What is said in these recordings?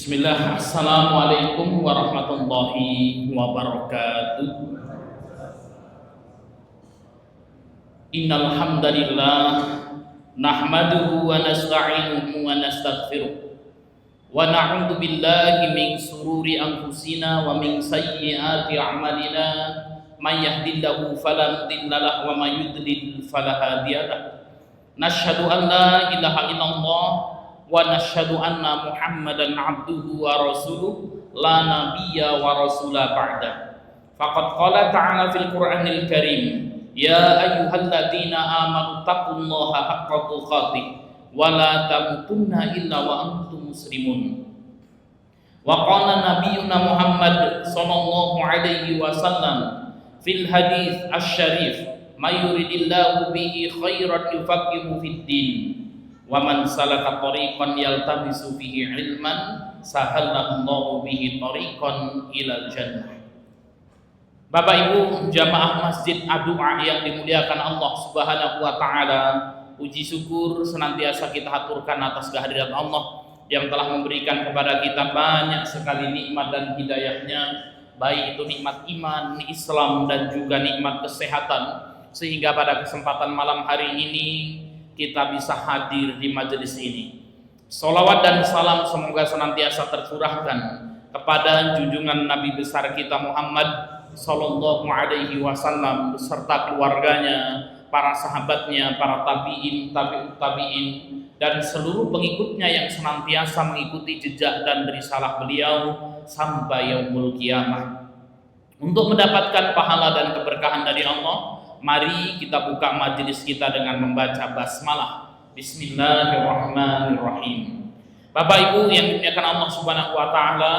Bismillah, Assalamualaikum warahmatullahi wabarakatuh. Innal hamdalillah nahmaduhu wa nasta'inuhu wa nastaghfiruh wa na'udzu billahi min shururi anfusina wa min sayyiati a'malina may yahdihillahu fala mudilla lahu wa may yudlil fala hadiya lahu. Nasyhadu an la ilaha illallah wa nashhadu anna Muhammadan abduhu wa rasuluh la nabiyya wa rasula ba'da. Faqad qala ta'ala fil Qur'anil Karim, ya ayyuhalladzina amanu taqullaha haqqa tuqatih wa la tamutunna illa wa antum muslimun. Wa qala nabiyyuna Muhammad sallallahu alaihi wasallam fil hadits asy-syarif, may yuridillahu bihi khairan yufaqihu fid din. Wa man salaka tariqan yaltamisu fihi ilman sahalallahu bihi tariqan ilal jannah. Bapak Ibu jamaah Masjid Ad-Du'a yang dimuliakan Allah Subhanahu wa taala, puji syukur senantiasa kita haturkan atas kehadirat Allah yang telah memberikan kepada kita banyak sekali nikmat dan hidayahnya, baik itu nikmat iman, Islam, dan juga nikmat kesehatan, sehingga pada kesempatan malam hari ini kita bisa hadir di majelis ini. Salawat dan salam semoga senantiasa tercurahkan kepada junjungan Nabi besar kita Muhammad sallallahu alaihi wasallam beserta keluarganya, para sahabatnya, para tabi'in, tabi'ut tabi'in, dan seluruh pengikutnya yang senantiasa mengikuti jejak dan risalah beliau sampai yaumul qiyamah. Untuk mendapatkan pahala dan keberkahan dari Allah, mari kita buka majelis kita dengan membaca basmalah. Bismillahirrahmanirrahim. Bapak Ibu yang dimuliakan Allah Subhanahu wa taala,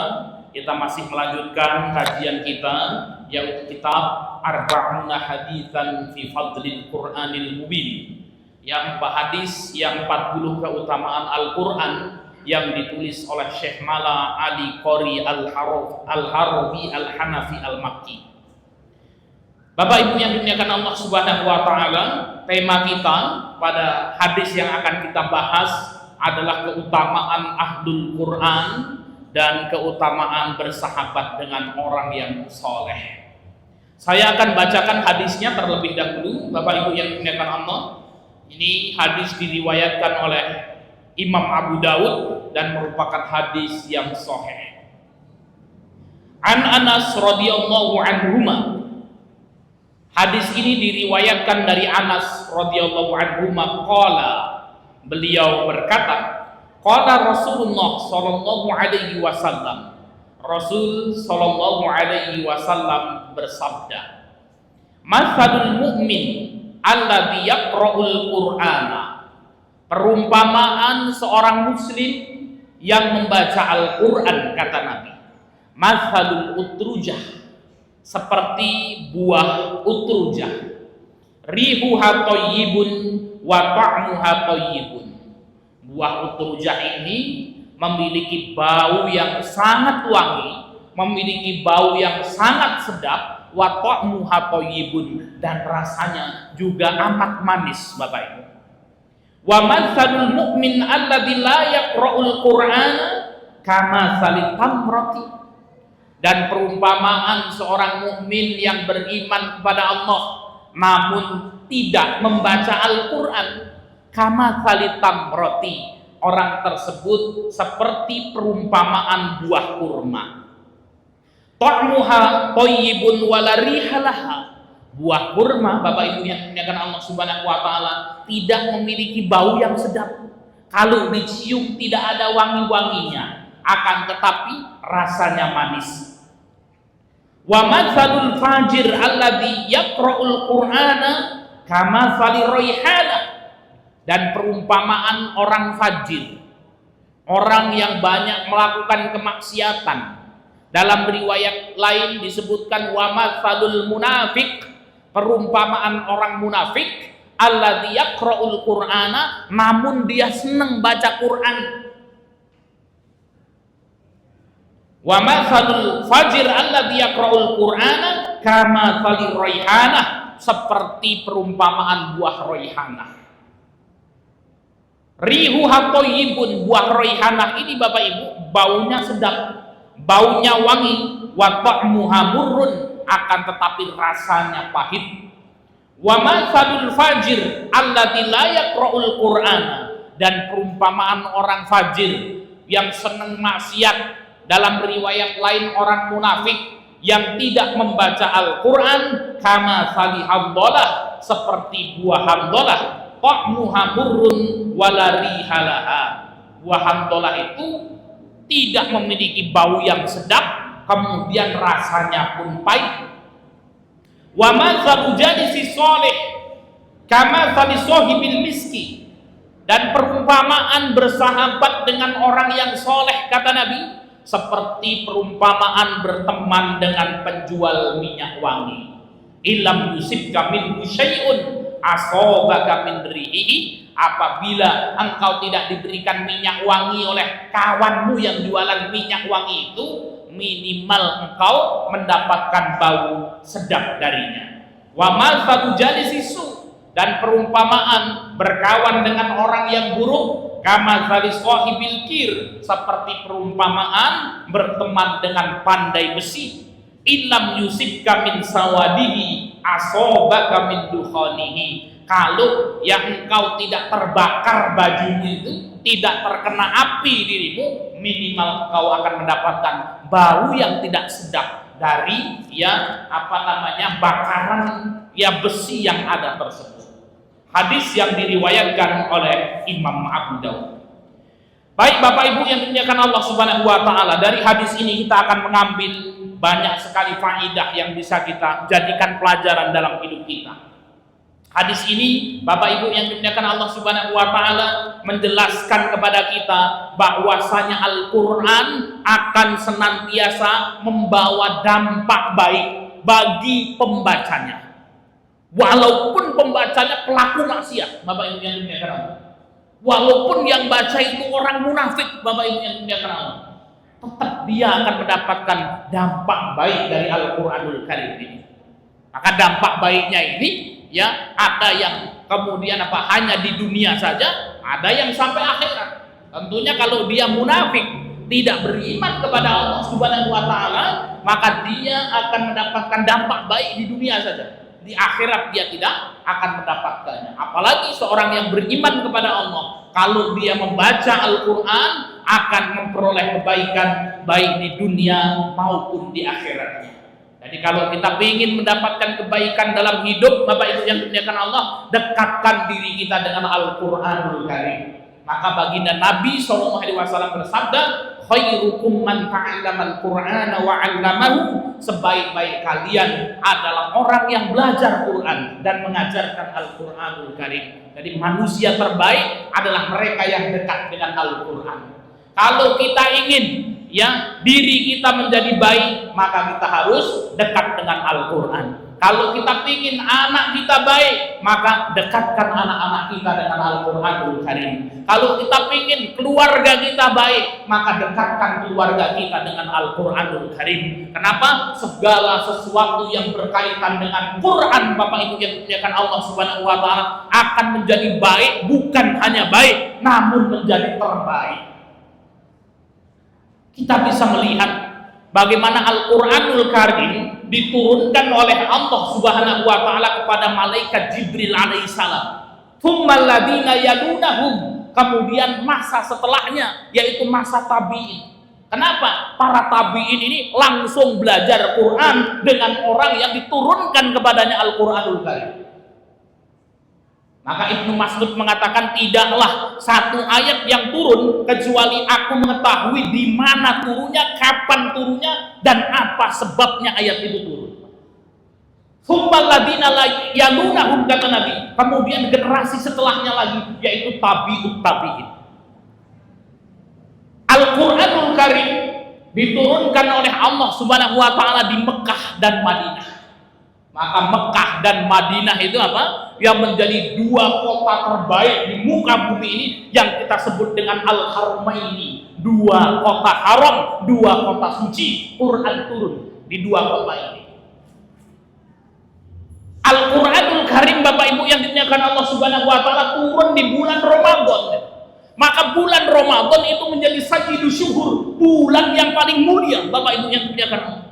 kita masih melanjutkan kajian kita yaitu kitab Arba'una Haditsan fi Fadlil Qur'anil Mubin, yang hadis yang 40 keutamaan Al-Qur'an yang ditulis oleh Syekh Mala Ali Qori Al-Harawi Al-Hanafi Al-Makki. Bapak Ibu yang dimuliakan Allah Subhanahu wa taala, tema kita pada hadis yang akan kita bahas adalah keutamaan ahlul Quran dan keutamaan bersahabat dengan orang yang soleh. Saya akan bacakan hadisnya terlebih dahulu, Bapak Ibu yang dimuliakan Allah. Ini hadis diriwayatkan oleh Imam Abu Daud dan merupakan hadis yang sahih. An Anas radhiyallahu anhuma. Hadis ini diriwayatkan dari Anas radhiyallahu anhu qala, beliau berkata, qala Rasulullah sallallahu alaihi wasallam, Rasul sallallahu alaihi wasallam bersabda, masalul mu'min alladzi yaqra'ul qur'ana, perumpamaan seorang muslim yang membaca Al-Qur'an, kata Nabi, masalul utrujah, seperti buah utrujah, rihuha thayyibun wa ta'muha thayyibun. Buah utrujah ini memiliki bau yang sangat wangi, memiliki bau yang sangat sedap, wa ta'muha thayyibun, dan rasanya juga amat manis, Bapak Ibu. Wa matsalul mu'min alladzi la yaqra'ul qur'ana kama salit tamrati, dan perumpamaan seorang mukmin yang beriman kepada Allah namun tidak membaca Al-Qur'an, kama salitam roti, orang tersebut seperti perumpamaan buah kurma. Ta'muha thayyibun wala rihalaha, buah kurma, Bapak Ibu yang dimuliakan Allah Subhanahu wa taala, tidak memiliki bau yang sedap. Kalau dicium tidak ada wangi-wanginya, akan tetapi rasanya manis. Wa matsalul fajir alladzi yaqra'ul qur'ana kama sali raihana, dan perumpamaan orang fajir, orang yang banyak melakukan kemaksiatan. Dalam riwayat lain disebutkan wa matsalul munafik, perumpamaan orang munafik, alladzi yaqra'ul qur'ana, namun dia senang baca Quran. Wa matsalul fajir alladzi yaqra'ul qur'ana kama sali raihanah, seperti perumpamaan buah raihanah. Rihuha thayyibun, buah raihanah ini Bapak Ibu baunya sedap, baunya wangi, wa ta'muha murrun, akan tetapi rasanya pahit. Wa matsalul fajir alladzi la yaqra'ul qur'ana, dan perumpamaan orang fajir yang senang maksiat, dalam riwayat lain orang munafik yang tidak membaca Al-Quran, kama sali hamdolah, seperti buah hamdolah, ta'muha murrun wala rihalaha. Buah hamdolah itu tidak memiliki bau yang sedap, kemudian rasanya pun pahit. Wa matsalu jalisi sholih kama sali sahibil miski, dan perumpamaan bersahabat dengan orang yang soleh, kata Nabi, seperti perumpamaan berteman dengan penjual minyak wangi. Ilam yusibka minhu syai'un asobaka min rihihi, apabila engkau tidak diberikan minyak wangi oleh kawanmu yang jualan minyak wangi itu, minimal engkau mendapatkan bau sedap darinya. Wa matsalu jalisi su, dan perumpamaan berkawan dengan orang yang buruk, kama dzali sahibil kir, seperti perumpamaan berteman dengan pandai besi. Illam yusibka min sawadihi asobaka min dukhanihi, kalau yang engkau tidak terbakar bajunya itu, tidak terkena api dirimu, minimal engkau akan mendapatkan bau yang tidak sedap dari bakaran besi yang ada tersebut. Hadis yang diriwayatkan oleh Imam Abu Daud. Baik Bapak Ibu yang dimuliakan Allah Subhanahu wa taala, dari hadis ini kita akan mengambil banyak sekali faedah yang bisa kita jadikan pelajaran dalam hidup kita. Hadis ini Bapak Ibu yang dimuliakan Allah Subhanahu wa taala menjelaskan kepada kita bahwasanya Al-Qur'an akan senantiasa membawa dampak baik bagi pembacanya. Walaupun pembacanya pelaku maksiat, Bapak Ibu yang dimuliakan Allah. Walaupun yang baca itu orang munafik, Bapak Ibu yang dimuliakan Allah, tetap dia akan mendapatkan dampak baik dari Al-Qur'anul Karim ini. Maka dampak baiknya ini ada yang kemudian hanya di dunia saja, ada yang sampai akhirat. Tentunya kalau dia munafik, tidak beriman kepada Allah Subhanahu wa taala, maka dia akan mendapatkan dampak baik di dunia saja. Di akhirat dia tidak akan mendapatkannya. Apalagi seorang yang beriman kepada Allah, kalau dia membaca Al-Quran, akan memperoleh kebaikan baik di dunia maupun di akhiratnya. Jadi kalau kita ingin mendapatkan kebaikan dalam hidup, Bapak Ibu yang dimuliakan Allah, dekatkan diri kita dengan Al-Quranul Karim. Maka baginda Nabi SAW bersabda, khairukum man ta'allama al-Qur'ana wa 'allamahu, sebaik-baik kalian adalah orang yang belajar Quran dan mengajarkan Al-Qur'anul Karim. Jadi manusia terbaik adalah mereka yang dekat dengan Al-Qur'an. Kalau kita ingin diri kita menjadi baik, maka kita harus dekat dengan Al-Qur'an. Kalau kita ingin anak kita baik, maka dekatkan anak-anak kita dengan Al-Qur'anul Karim. Kalau kita ingin keluarga kita baik, maka dekatkan keluarga kita dengan Al-Qur'anul Karim. Kenapa? Segala sesuatu yang berkaitan dengan Quran, Bapak Ibu yang dimuliakan Allah Subhanahu wa taala, akan menjadi baik, bukan hanya baik, namun menjadi terbaik. Kita bisa melihat bagaimana Al-Qur'anul Karim diturunkan oleh Allah Subhanahu wa taala kepada malaikat Jibril alaihissalam. Tsummal ladzina yalunahum, kemudian masa setelahnya yaitu masa tabi'in. Kenapa? Para tabi'in ini langsung belajar Quran dengan orang yang diturunkan kepadanya Al-Qur'anul Karim. Maka Ibnu Mas'ud mengatakan, tidaklah satu ayat yang turun kecuali aku mengetahui di mana turunnya, kapan turunnya, dan apa sebabnya ayat itu turun. Tsummal ladzina yalunahum, kata Nabi, kemudian generasi setelahnya lagi yaitu tabi'ut tabi'in. Al-Qur'anul Karim diturunkan oleh Allah Subhanahu wa taala di Mekah dan Madinah. Maka Mekah dan Madinah itu yang menjadi dua kota terbaik di muka bumi ini, yang kita sebut dengan Al-Haramaini, dua kota haram, dua kota suci. Quran turun di dua kota ini. Al-Quranul Karim, Bapak Ibu yang dimuliakan Allah Subhanahu wa taala, turun di bulan Ramadan. Maka bulan Ramadan itu menjadi sayyidus syuhur, bulan yang paling mulia, Bapak Ibu yang dimuliakan Allah.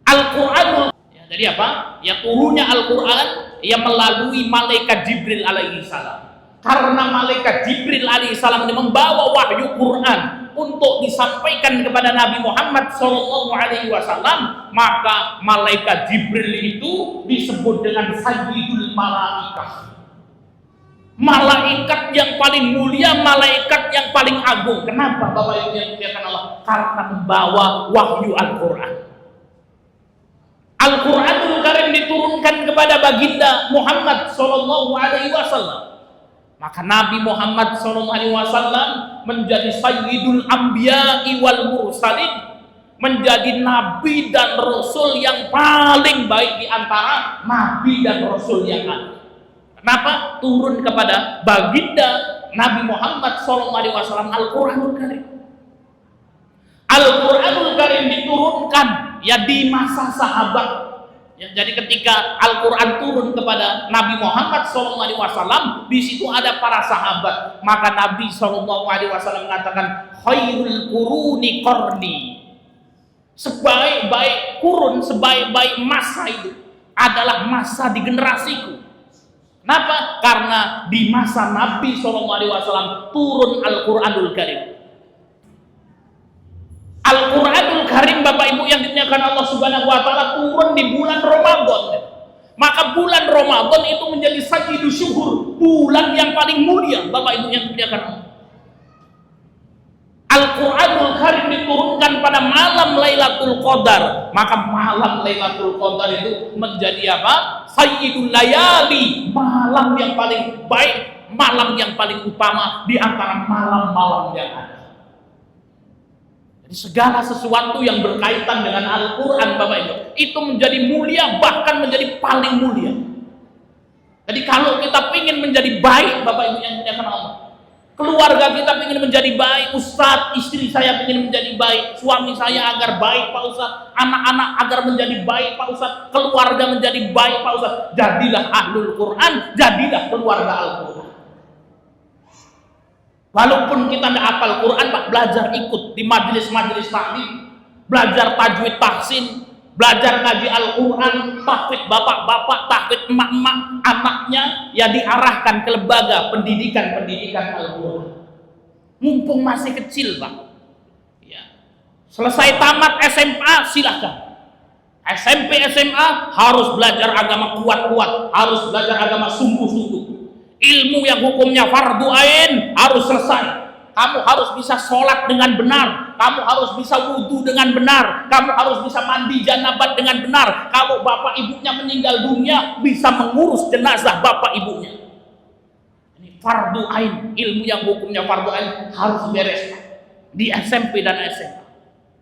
Al-Qur'anul, ya, jadi apa? Ya turunnya Al-Qur'an yang melalui malaikat Jibril alaihi salam. Karena malaikat Jibril alaihi salam ini membawa wahyu Quran untuk disampaikan kepada Nabi Muhammad sallallahu alaihi wasallam, maka malaikat Jibril itu disebut dengan sayyidul malaikah. Malaikat yang paling mulia, malaikat yang paling agung. Kenapa Bapak Ibu yang dimuliakan Allah? Karena membawa wahyu Al-Quran. Al-Quranul Karim diturunkan kepada baginda Muhammad sallallahu alaihi wasallam. Maka Nabi Muhammad sallallahu alaihi wasallam menjadi sayyidul anbiya'i wal mursalin, menjadi nabi dan rasul yang paling baik di antara nabi dan rasul yang ada. Kenapa? Turun kepada baginda Nabi Muhammad SAW Al-Quranul Karim. Al-Quranul Karim diturunkan ya di masa sahabat. Ya, jadi ketika Al-Quran turun kepada Nabi Muhammad SAW, di situ ada para sahabat. Maka Nabi SAW mengatakan, khairul quruni qarni. Sebaik-baik kurun, sebaik-baik masa itu adalah masa di generasiku. Kenapa? Karena di masa Nabi SAW turun Al-Quranul Karim. Al-Quranul Karim, Bapak Ibu yang dimuliakan Allah Subhanahu wa Ta'ala, turun di bulan Ramadan. Maka bulan Ramadan itu menjadi sayyidus syuhur, bulan yang paling mulia, Bapak Ibu yang dimuliakan Allah. Al-Quranul Karim diturunkan pada malam Lailatul Qadar. Maka malam Lailatul Qadar itu menjadi apa? Sayyidul layali, malam yang paling baik, malam yang paling utama di antara malam-malam yang ada. Jadi segala sesuatu yang berkaitan dengan Al-Quran, Bapak Ibu, itu menjadi mulia, bahkan menjadi paling mulia. Jadi kalau kita ingin menjadi baik, Bapak Ibu yang dimuliakan Allah, keluarga kita ingin menjadi baik, Ustadz, istri saya ingin menjadi baik, suami saya agar baik Pak Ustadz, anak-anak agar menjadi baik Pak Ustadz, keluarga menjadi baik Pak Ustadz. Jadilah ahlul Quran, jadilah keluarga Al-Quran. Walaupun kita tidak hafal Quran, Pak, belajar ikut di majelis-majelis taklim, belajar tajwid tahsin, belajar ngaji Al-Quran, tahfidz bapak-bapak, tahfidz emak-emak, anaknya ya diarahkan ke lembaga pendidikan Al-Quran. Mumpung masih kecil, Pak. Ya. Selesai tamat SMA, silahkan. SMP, SMA harus belajar agama kuat-kuat, harus belajar agama sungguh-sungguh. Ilmu yang hukumnya fardu ain harus selesai. Kamu harus bisa sholat dengan benar, kamu harus bisa wudhu dengan benar, kamu harus bisa mandi janabat dengan benar. Kalau bapak ibunya meninggal dunia, bisa mengurus jenazah bapak ibunya. Ini fardu ain, ilmu yang hukumnya fardu ain harus beres di SMP dan SMA.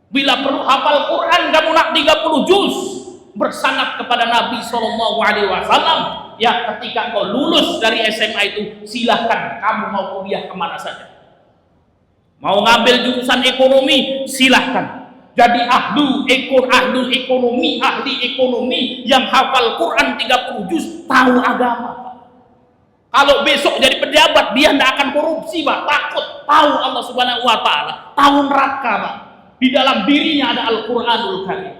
Bila perlu hafal Quran, kamu nak 30 juz bersanad kepada Nabi SAW. Ya, ketika kau lulus dari SMA itu, silahkan kamu mau kuliah kemana saja. Mau ngambil jurusan ekonomi, silahkan. Jadi ahli ekonomi yang hafal Quran 30 juz, tahu agama. Kalau besok jadi pejabat, dia tidak akan korupsi, Pak. Takut, tahu Allah Subhanahu wa Ta'ala, tahu neraka, Pak. Di dalam dirinya ada Al-Quranul Karim.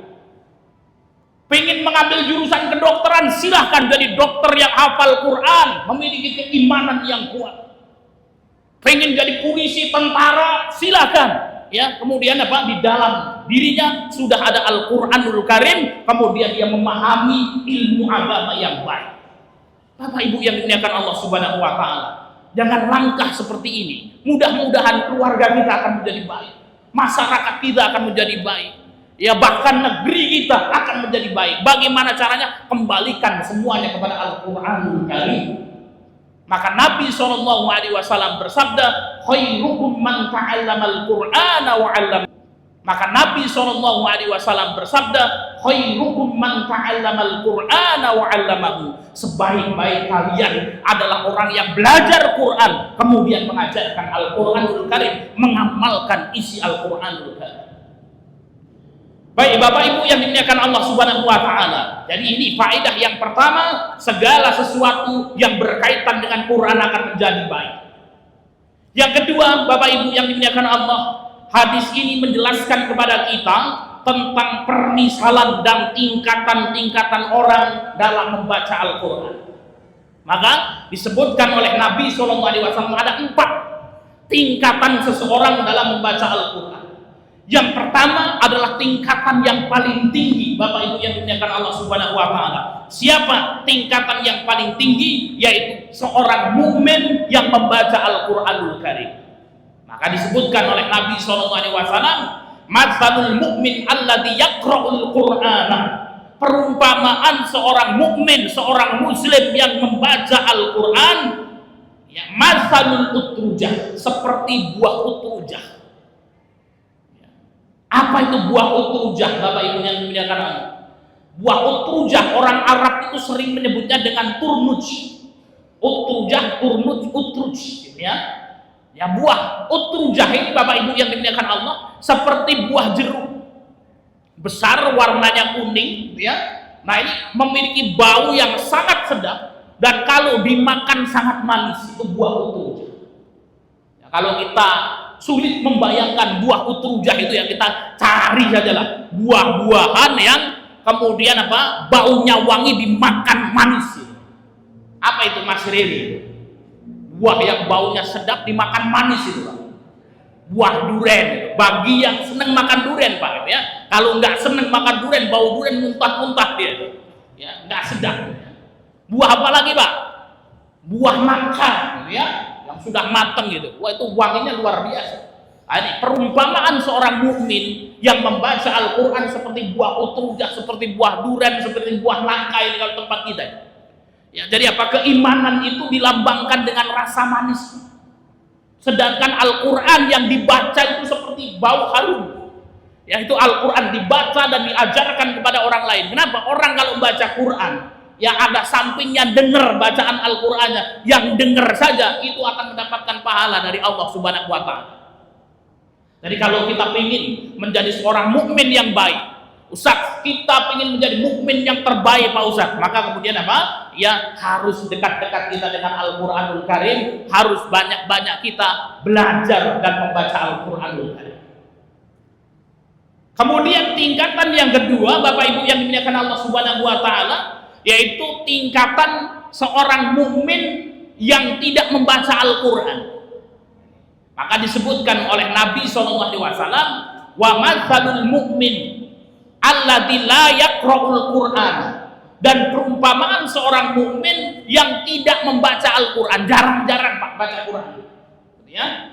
Pengen mengambil jurusan kedokteran, silahkan jadi dokter yang hafal Quran, memiliki keimanan yang kuat. Pengen jadi polisi, tentara, silakan. Ya, kemudian apa? Di dalam dirinya sudah ada Al-Quranul Karim, kemudian dia memahami ilmu agama yang baik. Bapak Ibu yang dimuliakan Allah Subhanahu wa Ta'ala, jangan langkah seperti ini. Mudah-mudahan keluarga kita akan menjadi baik, masyarakat kita akan menjadi baik. Ya, bahkan negeri kita akan menjadi baik. Bagaimana caranya? Kembalikan semuanya kepada Al-Quranul Karim. Maka Nabi SAW bersabda, khairukum man ta'allamal Qur'ana wa 'allama. Maka Nabi SAW bersabda, khairukum man ta'allamal Qur'ana wa 'allamahu. Sebaik-baik kalian adalah orang yang belajar Quran, kemudian mengajarkan Al-Quranul Karim, mengamalkan isi Al-Quranul Karim. Baik Bapak Ibu yang dimuliakan Allah Subhanahu wa Ta'ala. Jadi ini faedah yang pertama, segala sesuatu yang berkaitan dengan Quran akan menjadi baik. Yang kedua, Bapak Ibu yang dimuliakan Allah, hadis ini menjelaskan kepada kita tentang permisalan dan tingkatan-tingkatan orang dalam membaca Al-Quran. Maka disebutkan oleh Nabi SAW ada 4 tingkatan seseorang dalam membaca Al-Quran. Yang pertama adalah tingkatan yang paling tinggi, Bapak Ibu yang dimuliakan Allah Subhanahu wa taala. Siapa tingkatan yang paling tinggi? Yaitu seorang mukmin yang membaca Al-Qur'anul Karim. Maka disebutkan oleh Nabi SAW, "Matsalul mu'min alladzi yaqra'ul Qur'ana." Perumpamaan seorang mukmin, seorang muslim yang membaca Al-Qur'an, ya, matsalul utrujah, seperti buah utrujah. Apa itu buah utrujah, Bapak Ibu yang dimuliakan Allah? Buah utrujah, orang Arab itu sering menyebutnya dengan turnuj. Utrujah, turnuj, utruj, ya. Ya, buah utrujah ini, Bapak Ibu yang dimuliakan Allah, seperti buah jeruk. Besar, warnanya kuning, ya. Nah, ini memiliki bau yang sangat sedap dan kalau dimakan sangat manis. Itu buah utrujah. Ya, kalau kita sulit membayangkan buah utrujah itu, yang kita cari sajalah buah-buahan yang kemudian baunya wangi, dimakan manis. Apa itu, Mas Riri? Buah yang baunya sedap dimakan manis itu, Pak. Buah duren. Bagi yang senang makan duren, Pak, ya. Kalau nggak senang makan duren, bau duren muntah-muntah dia, ya, nggak sedap. Buah apa lagi, Pak? Buah nangka, ya, yang sudah matang gitu. Wah, itu wanginya luar biasa. Nah, ini perumpamaan seorang mukmin yang membaca Al-Quran seperti buah utrujah, seperti buah duren, seperti buah nangka ini kalau tempat kita. Ya, jadi apa? Keimanan itu dilambangkan dengan rasa manis. Sedangkan Al-Quran yang dibaca itu seperti bau harum. Ya, itu Al-Quran dibaca dan diajarkan kepada orang lain. Kenapa? Orang kalau membaca Quran, yang ada sampingnya dengar bacaan Al-Qur'annya, yang dengar saja itu akan mendapatkan pahala dari Allah Subhanahu wa taala. Jadi kalau kita ingin menjadi seorang mukmin yang baik, Ustaz, kita ingin menjadi mukmin yang terbaik, Pak Ustaz, maka kemudian apa? Ya, harus dekat-dekat kita dengan Al-Qur'anul Karim, harus banyak-banyak kita belajar dan membaca Al-Qur'anul Karim. Kemudian tingkatan yang kedua, Bapak Ibu yang dimuliakan Allah Subhanahu wa taala, yaitu tingkatan seorang mukmin yang tidak membaca Al-Qur'an. Maka disebutkan oleh Nabi SAW, wa matsalul mu'min alladzi la yaqra'ul Qur'an, dan perumpamaan seorang mukmin yang tidak membaca Al-Qur'an, jarang-jarang Pak baca Quran. Ya.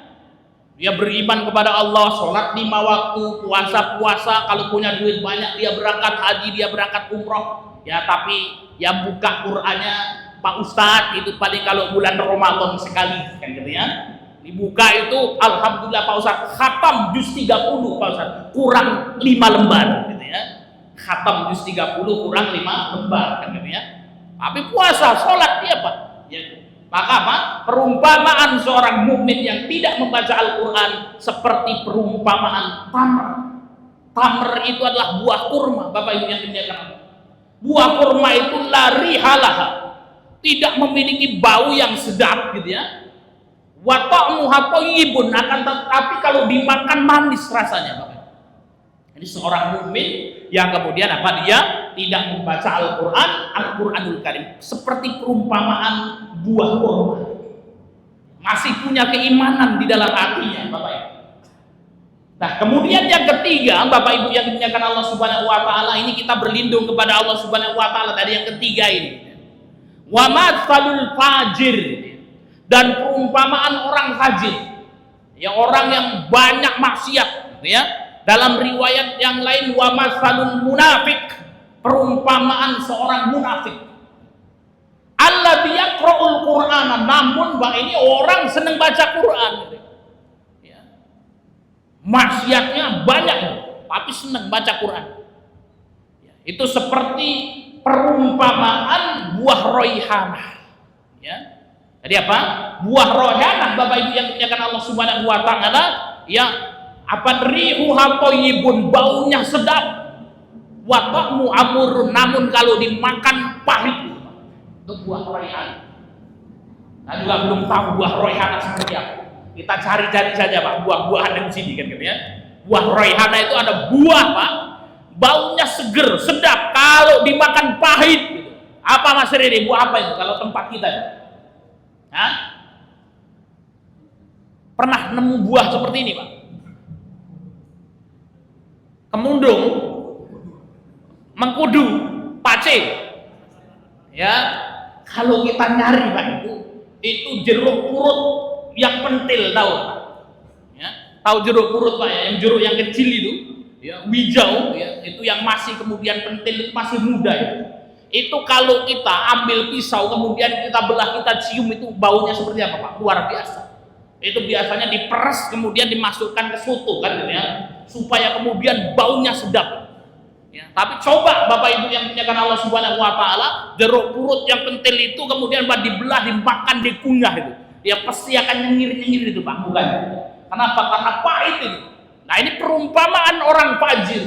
Dia beriman kepada Allah, sholat 5 waktu, puasa, kalau punya duit banyak dia berangkat haji, dia berangkat umroh. Ya, tapi yang buka Qur'annya Pak Ustadz itu paling kalau bulan Ramadan sekali, kan gitu ya. Dibuka itu alhamdulillah Pak Ustadz khatam juz 30 Pak Ustadz, kurang 5 lembar gitu ya. Khatam juz 30 kurang 5 lembar, kan gitu ya. Tapi puasa, sholat dia Pak. Ya. Maka apa? Perumpamaan seorang mukmin yang tidak membaca Al-Qur'an seperti perumpamaan tamr. Tamr itu adalah buah kurma, Bapak Ibu yang dimuliakan Allah. Buah kurma itu la rihalaha, tidak memiliki bau yang sedap gitu ya. Wa ta'muha thayyibun, akan tetapi kalau dimakan manis rasanya, Bapak. Ini seorang mukmin yang kemudian apa? Dia tidak membaca Al-Qur'an, Al-Qur'anul Karim, seperti perumpamaan buah kurma. Masih punya keimanan di dalam hatinya, Bapak Ibu. Nah, kemudian yang ketiga, Bapak Ibu yang dimuliakan Allah Subhanahu wa taala, ini kita berlindung kepada Allah Subhanahu wa taala dari yang ketiga ini. Wa matsalul fajir, dan perumpamaan orang fajir. Ya, orang yang banyak maksiat, gitu ya. Dalam riwayat yang lain wa matsalul munafik, perumpamaan seorang munafik. Alladzi yaqra'ul Qur'ana, namun Pak ini orang senang baca Quran. Gitu. Maksiatnya banyak, tapi senang baca Quran. Itu seperti perumpamaan buah roihanah. Ya. Jadi apa? Buah roihanah, Bapak Ibu yang dimuliakan Allah Subhanahu wa taala, ya, apa rihuha thayyibun, baunya sedap. Wa ta'mu amurun, namun kalau dimakan pahit. Itu buah roihanah. Nah, juga belum tahu buah roihanah seperti apa. Kita cari-cari saja Pak buah-buahan di sini kan gitu ya. Buah raihana itu ada buah Pak, baunya seger, sedap. Kalau dimakan pahit gitu. Apa Mas Riri? Buah apa itu kalau tempat kita? Hah? Pernah nemu buah seperti ini Pak? Kemundung, mengkudu, pace. Ya, kalau kita nyari Pak itu jeruk purut yang pentil, tahu Pak? Ya, tahu jeruk purut Pak ya, yang jeruk yang kecil itu, ya, hijau ya, itu yang masih kemudian pentil, itu masih muda ya. Itu kalau kita ambil pisau kemudian kita belah, kita cium, itu baunya seperti apa Pak? Luar biasa. Itu biasanya diperes kemudian dimasukkan ke soto kan gitu ya, supaya kemudian baunya sedap. Ya, tapi coba Bapak Ibu yang punya Allah Subhanahu wa taala, jeruk purut yang pentil itu kemudian dibelah, dimakan, dikunyah itu. Ya pasti akan nyengir-nyengir itu Pak, bukan? Kenapa? Karena pahit itu. Nah, ini perumpamaan orang fajir,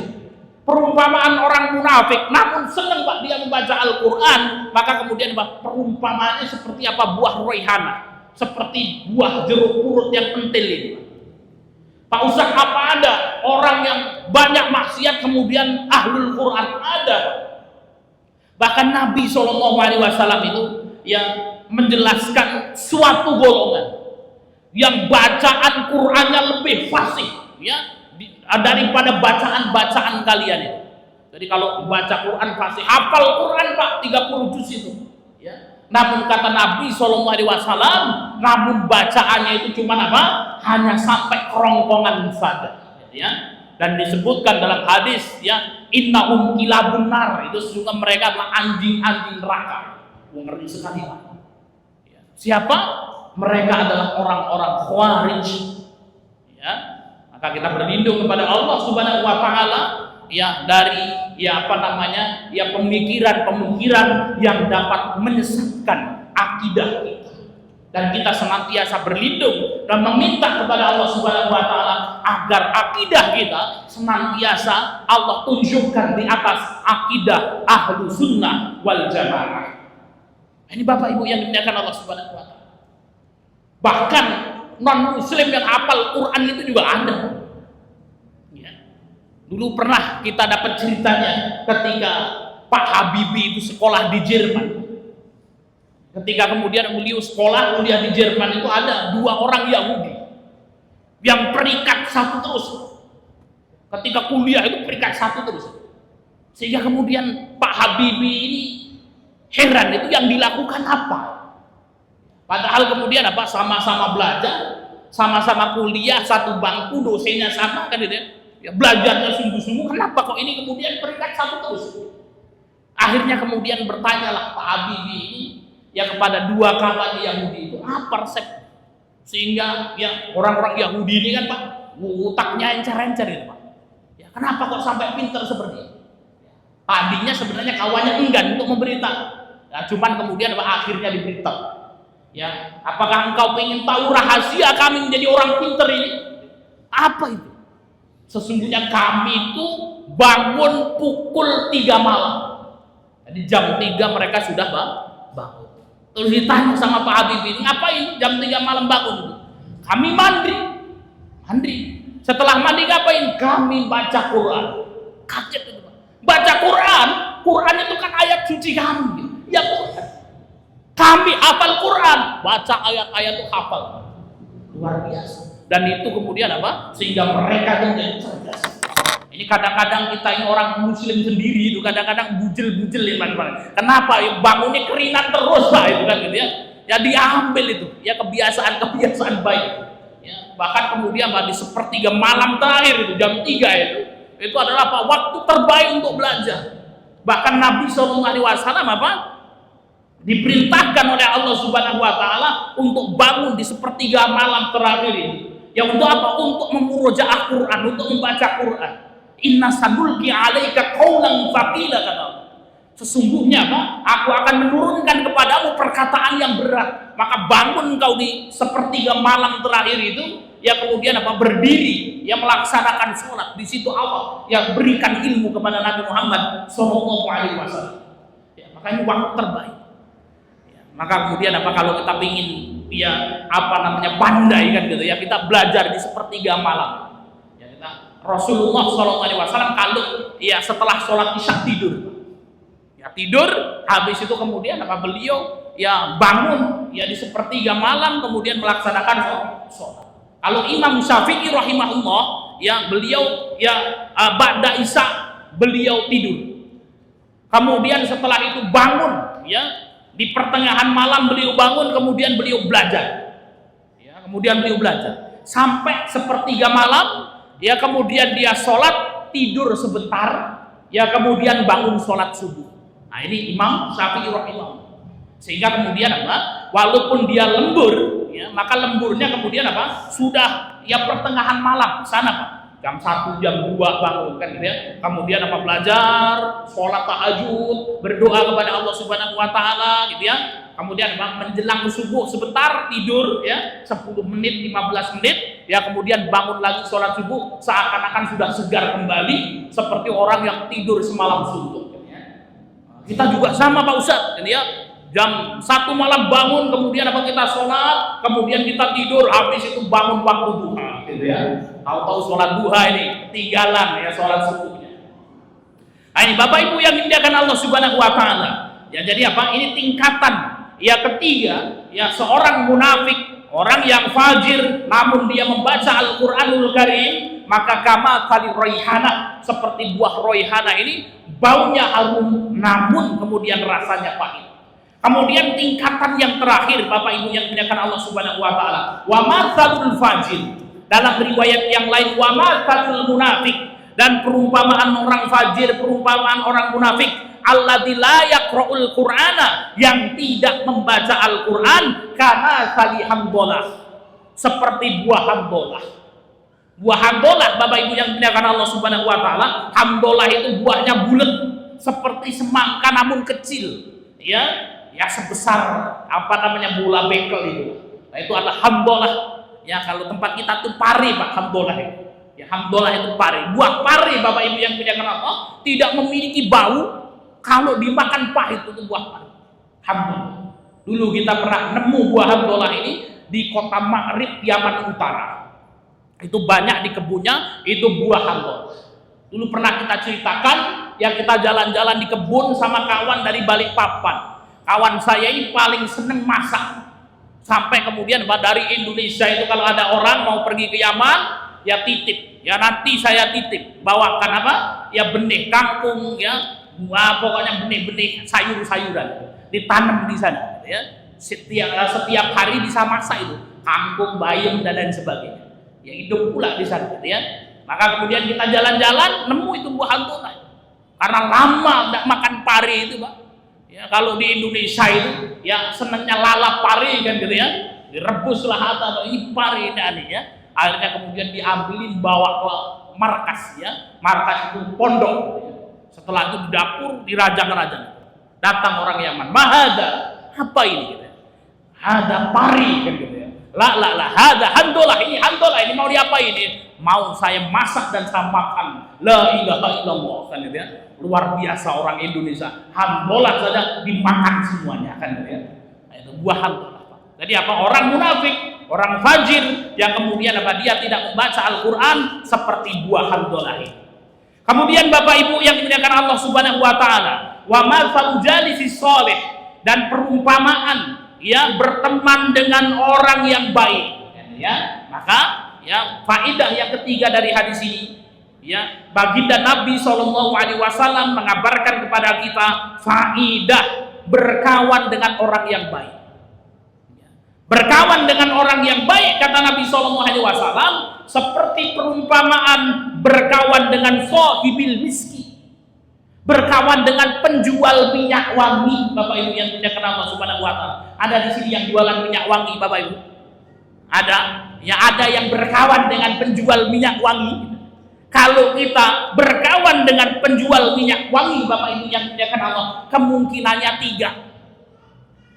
perumpamaan orang munafik, namun senang Pak dia membaca Al-Qur'an, maka kemudian Pak perumpamaannya seperti apa? Buah raihana, seperti buah jeruk purut yang pentil ini. Pak Ustaz, apa ada orang yang banyak maksiat kemudian ahlul Quran? Ada. Bahkan Nabi SAW itu yang menjelaskan suatu golongan yang bacaan Qurannya lebih fasih ya daripada bacaan-bacaan kalian itu. Jadi kalau baca Quran fasih, hafal Quran Pak 30 juz itu ya. Namun kata Nabi SAW, namun bacaannya itu cuma apa? Hanya sampai kerongkongan saja, ya. Dan disebutkan dalam hadis, ya, innahum kilabun nar, itu sesungguhnya mereka adalah anjing-anjing neraka. Ngeri sekali Pak. Ya. Siapa? Mereka adalah orang-orang khawarij. Ya. Maka kita berlindung kepada Allah Subhanahu wa taala ya dari ya apa namanya ya pemikiran-pemikiran yang dapat menyesatkan akidah kita, dan kita senantiasa berlindung dan meminta kepada Allah Subhanahu wa taala agar akidah kita senantiasa Allah tunjukkan di atas akidah ahlu sunnah wal jamaah. Ini Bapak Ibu yang dimuliakan Allah Subhanahu wa taala. Bahkan non muslim yang hafal Quran itu juga ada. Dulu pernah kita dapat ceritanya ketika Pak Habibie itu sekolah di Jerman. Ketika kemudian beliau sekolah kuliah di Jerman, itu ada 2 orang Yahudi yang perikat satu terus. Ketika kuliah itu perikat satu terus. Sehingga kemudian Pak Habibie ini heran, itu yang dilakukan apa? Padahal kemudian apa? Sama-sama belajar, sama-sama kuliah, satu bangku, dosennya sama kan gitu ya. Ya, belajarnya sungguh-sungguh, kenapa kok ini kemudian perikat satu terus? Akhirnya kemudian bertanyalah Pak Habibie ini ya kepada 2 kawan Yahudi itu, apa resep sehingga ya orang-orang Yahudi ini kan Pak otaknya encer-encer gitu Pak. Ya, kenapa kok sampai pinter seperti ini? Tadinya sebenarnya kawannya enggan untuk memberitahu. Ya, cuman kemudian Pak akhirnya diberitahu. Ya, apakah engkau ingin tahu rahasia kami menjadi orang pinter ini? Apa itu? Sesungguhnya kami itu bangun pukul 3 malam. Jadi jam 3 mereka sudah bangun. Terus ditanya sama Pak Habibie, ngapain jam 3 malam bangun? Kami mandi. Setelah mandi ngapain? Kami baca Quran. Kaget itu Pak. Baca Quran? Quran itu kan ayat suci kami. Ya Quran. Kami hafal Quran. Baca ayat-ayat itu hafal. Luar biasa. Dan itu kemudian apa? Sehingga mereka menjadi cerdas. Ini kadang-kadang kita ini orang muslim sendiri itu kadang-kadang bujel-bujel ya Pak. Kenapa? Ya, bangunnya keringat terus Pak itu kan gitu ya. Ya diambil itu, ya kebiasaan baik. Ya, bahkan kemudian Pak di sepertiga malam terakhir itu jam 3 itu adalah apa? Waktu terbaik untuk belajar. Bahkan Nabi SAW apa? Diperintahkan oleh Allah Subhanahu wa taala untuk bangun di sepertiga malam terakhir ini. Ya untuk apa? Untuk memurojaah Quran, untuk membaca Quran. Inna sanulqi 'alaika qaulan tsaqila kata Allah. Sesungguhnya Pak, aku akan menurunkan kepadamu perkataan yang berat. Maka bangun engkau di sepertiga malam terakhir itu, ya kemudian apa? Berdiri, ya melaksanakan sholat. Di situ Allah yang berikan ilmu kepada Nabi Muhammad SAW. Ya, maka ini waktu terbaik. Ya, maka kemudian apa? Kalau kita ingin ya pandai kan gitu ya, kita belajar di sepertiga malam. Ya, Rasulullah SAW kalau ya setelah sholat isya tidur. Ya tidur, habis itu kemudian beliau ya bangun ya di sepertiga malam kemudian melaksanakan sholat. Kalau Imam Syafi'i rahimahullah ya beliau ya ba'da isya beliau tidur. Kemudian setelah itu bangun ya di pertengahan malam beliau bangun kemudian beliau belajar. Ya, kemudian beliau belajar sampai sepertiga malam ya kemudian dia sholat tidur sebentar ya kemudian bangun sholat subuh. Nah ini Imam Syafi'i rahimahullah. Sehingga kemudian walaupun dia lembur, ya, maka lemburnya kemudian sudah ya pertengahan malam sana jam 1, jam 2 bangun kan gitu ya. Kemudian belajar, sholat tahajud, berdoa kepada Allah Subhanahu wa taala gitu ya. Kemudian menjelang subuh sebentar tidur ya 10 menit, 15 menit ya kemudian bangun lagi sholat subuh seakan-akan sudah segar kembali seperti orang yang tidur semalam suntuk. Kita juga sama Pak Ustadz, ya. Jam 1 malam bangun, kemudian kita sholat, kemudian kita tidur, habis itu bangun waktu duha, gitu ya. Tahu-tahu sholat duha ini ketinggalan ya sholat subuhnya. Nah ini Bapak Ibu yang dimuliakan Allah Subhanahu Wa Taala. Ya jadi Ini tingkatan ya ketiga, ya seorang munafik, orang yang fajir, namun dia membaca Al-Quranul Karim, maka kama kali roihana, seperti buah roihana ini baunya harum namun kemudian rasanya pahit. Kemudian tingkatan yang terakhir Bapak Ibu yang dimuliakan Allah Subhanahu wa taala, wa matsalul fajir. Dalam riwayat yang lain wa matsalul munafik, dan perumpamaan orang fajir, perumpamaan orang munafik, alladzi la yaqra'ul qur'ana, yang tidak membaca Al-Qur'an, kana kali hamdolah, seperti buah hamdolah. Buah hamdolah Bapak Ibu yang dimuliakan Allah Subhanahu wa taala, hamdolah itu buahnya bulat seperti semangka namun kecil. Ya sebesar bola bekel itu. Nah itu adalah hamdolah. Ya kalau tempat kita tuh pari Pak, hamdolah itu. Ya hamdolah itu pari. Buah pari Bapak Ibu yang dimuliakan Allah tidak memiliki bau, kalau dimakan pahit itu buah pari. Hamdolah. Dulu kita pernah nemu buah hamdolah ini di kota Maghrib Yaman Utara. Itu banyak di kebunnya, itu buah hamdolah. Dulu pernah kita ceritakan, ya kita jalan-jalan di kebun sama kawan dari Balikpapan. Kawan saya ini paling seneng masak. Sampai kemudian dari Indonesia itu kalau ada orang mau pergi ke Yaman, ya titip. Ya nanti saya titip, bawakan ya benih kangkung, ya pokoknya benih-benih sayur-sayuran ditanam di sana. Ya setiap hari bisa masak itu kangkung, bayam dan lain sebagainya. Ya hidup pula di sana, ya. Maka kemudian kita jalan-jalan nemu itu buah hamdolah. Karena lama tidak makan pari itu, Pak. Ya kalau di Indonesia itu ya senangnya lalap pari kan gitu ya. Direbuslah atau ini pari ini aneh ya. Akhirnya kemudian diambilin bawa ke markas ya. Markas itu pondok. Setelah itu di dapur dirajang-rajang. Datang orang Yaman, "Mahada, apa ini?" gitu. "Ada pari," kan gitu ya. La, hada hamdolah, ini hamdolah, ini mau diapain ini? Mau saya masak dan saya makan. La ilaha illallah, kan gitu ya. Luar biasa orang Indonesia. Hamdolah saja dimakan semuanya, kan gitu ya. Nah, itu buah hamdolah. Jadi orang munafik, orang fajir yang kemudian dia tidak membaca Al-Qur'an seperti buah hamdolah ini. Kemudian Bapak Ibu yang dimuliakan Allah Subhanahu wa taala, wa matsalu jalisi shalih, dan perumpamaan ya berteman dengan orang yang baik, ya. Maka ya faedah yang ketiga dari hadis ini, ya baginda Nabi SAW mengabarkan kepada kita faedah berkawan dengan orang yang baik. Berkawan dengan orang yang baik, kata Nabi SAW, seperti perumpamaan berkawan dengan sahibil miski, berkawan dengan penjual minyak wangi. Bapak Ibu yang dimuliakan Allah Subhanahu wa taala, ada di sini yang jualan minyak wangi Bapak Ibu? Ada? Ya ada yang berkawan dengan penjual minyak wangi. Kalau kita berkawan dengan penjual minyak wangi Bapak Ibu yang dimuliakan Allah, kemungkinannya 3.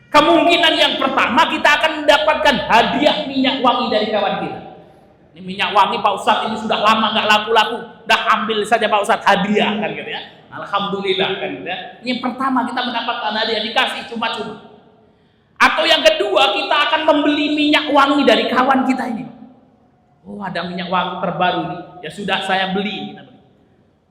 Kemungkinan yang pertama, kita akan mendapatkan hadiah minyak wangi dari kawan kita. Ini minyak wangi Pak Ustadz ini sudah lama nggak laku-laku, dah ambil saja Pak Ustadz, hadiah kan gitu ya. Alhamdulillah kan gitu ya. Ini yang pertama kita mendapatkan hadiah, dikasih cuma-cuma. Atau yang kedua, kita akan membeli minyak wangi dari kawan kita ini. Oh, ada minyak wangi terbaru nih, ya sudah saya beli.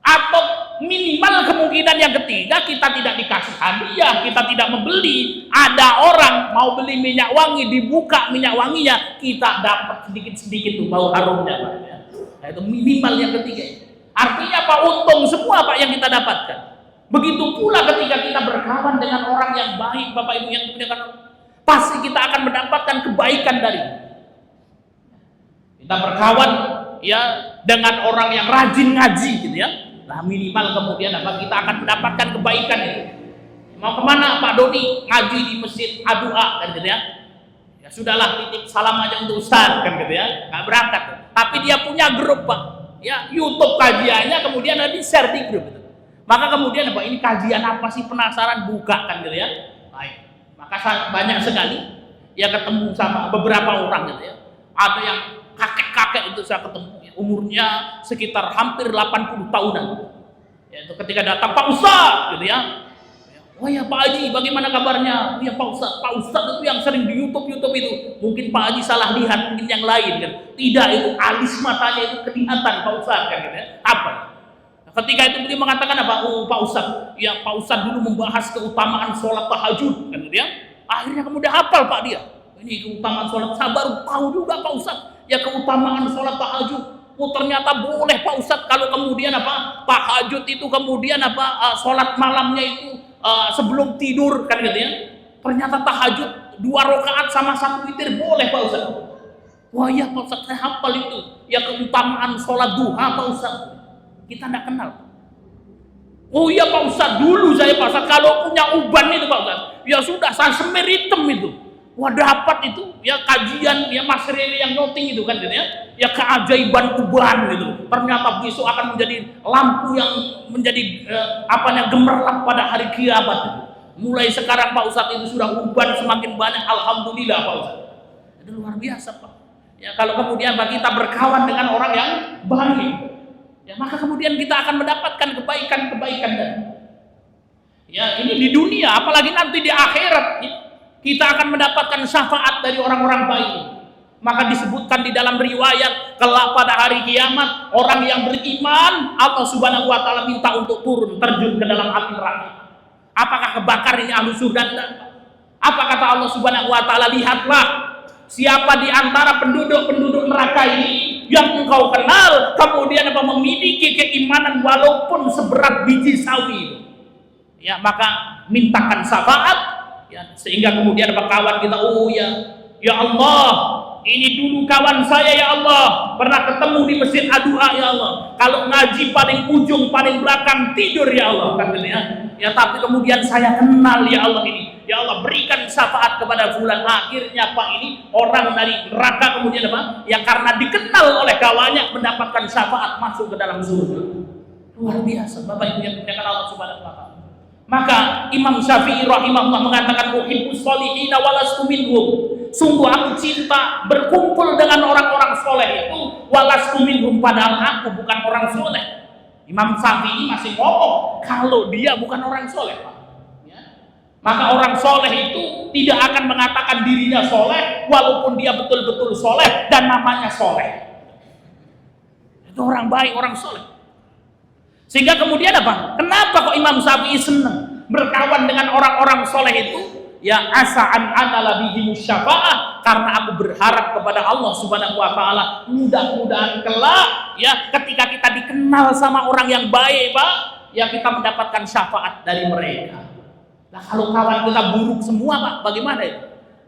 Atau minimal kemungkinan yang ketiga, kita tidak dikasih hadiah, kita tidak membeli. Ada orang mau beli minyak wangi, dibuka minyak wanginya, kita dapat sedikit-sedikit tuh bau harumnya, Pak. Nah, itu minimal yang ketiga. Artinya Pak, untung semua Pak yang kita dapatkan. Begitu pula ketika kita berkawan dengan orang yang baik, Bapak Ibu yang dimuliakan Allah, pasti kita akan mendapatkan kebaikan dari kita berkawan ya dengan orang yang rajin ngaji gitu ya. Nah, minimal kemudian apa, kita akan mendapatkan kebaikan itu. Mau kemana Pak Doni? Ngaji di masjid A2A kan gitu ya. Ya sudahlah, titip salam aja untuk Ustaz kan gitu ya. Nggak berangkat. Tapi dia punya grup Pak. Ya, YouTube kajiannya kemudian di share di grup itu. Maka kemudian apa, ini kajian apa sih, penasaran, buka kan gitu ya. Baik. Maka banyak sekali ya ketemu sama beberapa orang gitu ya. Ada yang kakek-kakek itu saya ketemu, umurnya sekitar hampir 80 tahunan. Ya, itu ketika datang, Pak Ustaz gitu ya. Oh ya Pak Haji, bagaimana kabarnya? Ya Pak Ustaz itu yang sering di YouTube itu. Mungkin Pak Haji salah lihat, mungkin yang lain kan. Tidak, itu alis matanya itu kelihatan Pak Ustaz kan gitu ya. Apa? Ketika itu dia mengatakan apa? Oh Pak Ustaz, ya Pak Ustaz dulu membahas keutamaan sholat tahajud kan gitu ya. Akhirnya kemudian hafal Pak dia. Ini keutamaan sholat, saya baru tahu juga Pak Ustaz. Ya keutamaan sholat tahajud. Oh ternyata boleh Pak Ustaz kalau kemudian apa? Tahajud itu kemudian apa? Sholat malamnya itu sebelum tidur kan gitu ya. Ternyata tahajud 2 rakaat sama 1 witir boleh Pak Ustaz. Wah ya Pak Ustaz, saya hafal itu. Ya keutamaan sholat duha Pak Ustaz. Kita tidak kenal. Oh iya Pak Ustaz, dulu saya Pak Ustaz kalau punya uban itu Pak Ustaz, ya sudah saya semir hitam itu. Wah dapat itu, ya kajian, ya Mas Rere yang noting itu kan gitu ya. Ya keajaiban uban gitu. Ternyata besok akan menjadi lampu yang menjadi gemerlap pada hari kiamat itu. Mulai sekarang Pak Ustaz itu sudah uban semakin banyak, alhamdulillah Pak Ustaz. Itu luar biasa Pak. Ya kalau kemudian kita berkawan dengan orang yang baik, ya maka kemudian kita akan mendapatkan kebaikan-kebaikan dan ya ini di dunia, apalagi nanti di akhirat ya, kita akan mendapatkan syafaat dari orang-orang baik. Maka disebutkan di dalam riwayat kelak pada hari kiamat, orang yang beriman Allah Subhanahu wa taala minta untuk turun terjun ke dalam api neraka. Apakah kebakar ini ahlu surga? Apa kata Allah Subhanahu wa taala? Lihatlah siapa di antara penduduk-penduduk neraka ini yang engkau kenal kemudian memiliki keimanan walaupun seberat biji sawi, ya maka mintakan syafaat ya, sehingga kemudian kawan kita, oh ya Allah, ini dulu kawan saya ya Allah, pernah ketemu di masjid A2A ya Allah, kalau ngaji paling ujung paling belakang tidur ya Allah kan ya, tapi kemudian saya kenal ya Allah ini. Ya Allah, berikan syafaat kepada fulan. Akhirnya Pak ini orang dari neraka kemudian apa? Ya karena dikenal oleh kawannya mendapatkan syafaat masuk ke dalam surga. Luar biasa Bapak Ibu yang dimuliakan Allah Subhanahu wa taala. Maka Imam Syafi'i rahimahullah mengatakan uhibbus sholihin wa lastu minhum. Sungguh aku cinta berkumpul dengan orang-orang soleh itu wa lastu minhum, padahal aku bukan orang soleh. Imam Syafi'i masih ngomong kalau dia bukan orang soleh, Pak. Maka orang soleh itu tidak akan mengatakan dirinya soleh walaupun dia betul-betul soleh dan namanya soleh. Itu orang baik, orang soleh. Sehingga kemudian apa? Kenapa kok Imam Syafi'i senang berkawan dengan orang-orang soleh itu? Ya asa'an anala bihimu syafa'ah, karena aku berharap kepada Allah Subhanahu wa taala mudah-mudahan kelak ya ketika kita dikenal sama orang yang baik Pak, ya kita mendapatkan syafaat dari mereka. Nah kalau kawan kita buruk semua Pak, bagaimana itu?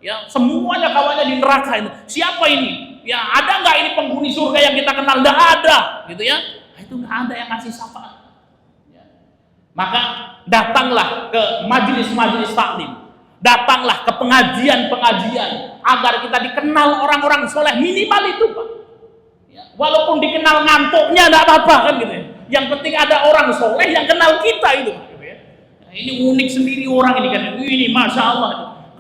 Ya semuanya kawannya di neraka itu. Siapa ini? Ya ada nggak ini penghuni surga yang kita kenal? Nggak ada, gitu ya. Nah, itu nggak ada yang ngasih syafaat. Ya. Maka datanglah ke majelis-majelis taklim, datanglah ke pengajian-pengajian agar kita dikenal orang-orang soleh, minimal itu Pak. Ya. Walaupun dikenal ngantuknya nggak apa-apa kan gitu ya. Yang penting ada orang soleh yang kenal kita itu. Ini unik sendiri orang ini kan, ini Masya Allah.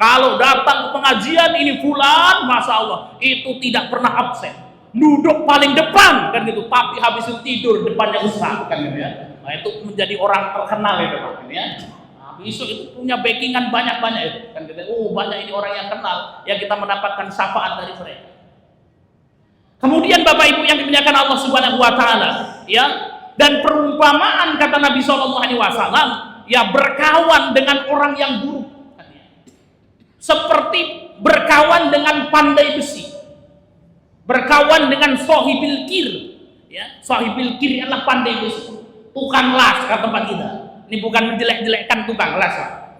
Kalau datang ke pengajian ini fulan, Masya Allah, itu tidak pernah absen, duduk paling depan kan gitu, tapi habis itu tidur depannya Ustaz kan gitu ya. Nah itu menjadi orang terkenal itu Pak ya. Nah, besok itu punya backingan banyak-banyak itu. Kan kita, oh banyak ini orang yang kenal, ya kita mendapatkan syafaat dari mereka. Kemudian Bapak Ibu yang dimuliakan Allah Subhanahu wa taala, ya, dan perumpamaan kata Nabi sallallahu alaihi wasallam, ya berkawan dengan orang yang buruk seperti berkawan dengan pandai besi. Berkawan dengan sahibil kir, ya. Sahibil kir adalah pandai besi. Tukang las kata tempat kita. Ini bukan menjelek-jelekkan tukang las.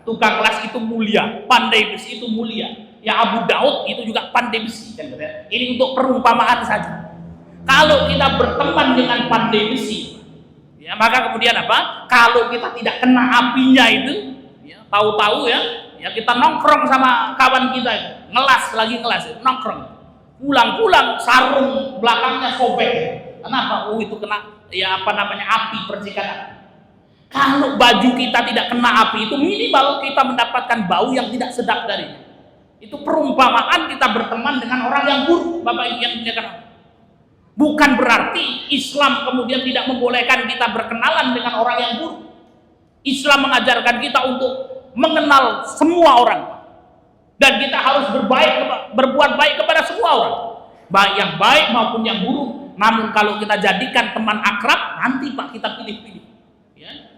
Tukang las itu mulia, pandai besi itu mulia. Ya Abu Daud itu juga pandai besi kan, ini untuk perumpamaan saja. Kalau kita berteman dengan pandai besi, ya maka kemudian apa? Kalau kita tidak kena apinya itu, ya, tahu-tahu ya kita nongkrong sama kawan kita itu, ngelas nongkrong. Pulang-pulang sarung belakangnya sobek. Kenapa? Oh itu kena ya apa namanya api, percikan api. Kalau baju kita tidak kena api itu minimal kita mendapatkan bau yang tidak sedap darinya. Itu perumpamaan kita berteman dengan orang yang buruk, Bapak Ibu yang dimuliakan. Bukan berarti Islam kemudian tidak membolehkan kita berkenalan dengan orang yang buruk. Islam mengajarkan kita untuk mengenal semua orang. Dan kita harus berbuat baik kepada semua orang. Baik yang baik maupun yang buruk. Namun kalau kita jadikan teman akrab, nanti Pak kita pilih-pilih. Ya.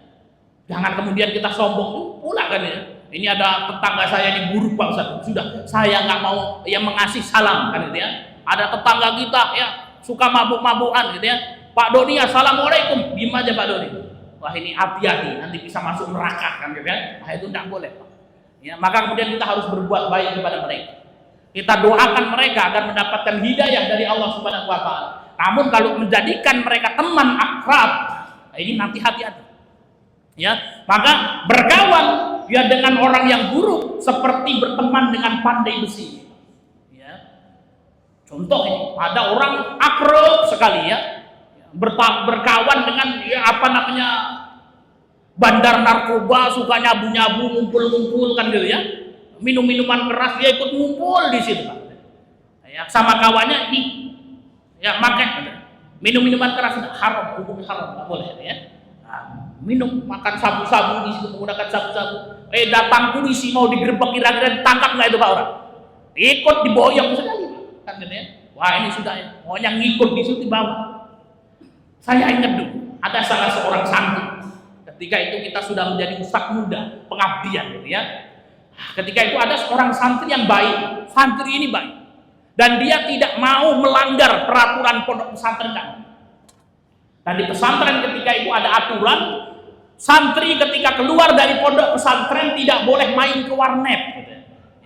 Jangan kemudian kita sombong pula kan ya. Ini ada tetangga saya ini buruk Pak Ustaz. Sudah, saya nggak mau yang mengasih salam kan gitu ya. Ada tetangga kita ya suka mabuk-mabukan gitu ya. Pak Doni assalamualaikum. Diam aja Pak Doni. Wah ini hati-hati nanti bisa masuk neraka kan gitu ya. Nah itu tidak boleh Pak. Ya, maka kemudian kita harus berbuat baik kepada mereka. Kita doakan mereka agar mendapatkan hidayah dari Allah Subhanahu wa taala. Namun kalau menjadikan mereka teman akrab, ini nanti hati-hati. Ya, maka berkawan ya dengan orang yang buruk seperti berteman dengan pandai besi. Ya. Contoh ini, ada orang akrab sekali ya, berkawan dengan ya apa namanya bandar narkoba, suka nyabu-nyabu, ngumpul-ngumpul kan gitu ya. Minum-minuman keras dia ikut ngumpul di situ Pak. Ya, sama kawannya ini ya makan minum-minuman keras haram, hukumnya haram, enggak boleh ya. Nah, minum, makan sabu-sabu di situ, menggunakan sabu-sabu. Datang polisi mau digerebek, kira-kira ditangkap nggak itu Pak orang? Ikut diboyong sekali Pak. Kan gitu ya. Wah ini sudah ya, maunya ngikut di situ dibawa. Saya ingat dulu ada salah seorang santri. Ketika itu kita sudah menjadi ustadz muda, pengabdian gitu ya. Ketika itu ada seorang santri yang baik, santri ini baik. Dan dia tidak mau melanggar peraturan pondok pesantren kami. Dan di pesantren ketika itu ada aturan, santri ketika keluar dari pondok pesantren tidak boleh main ke warnet. Gitu.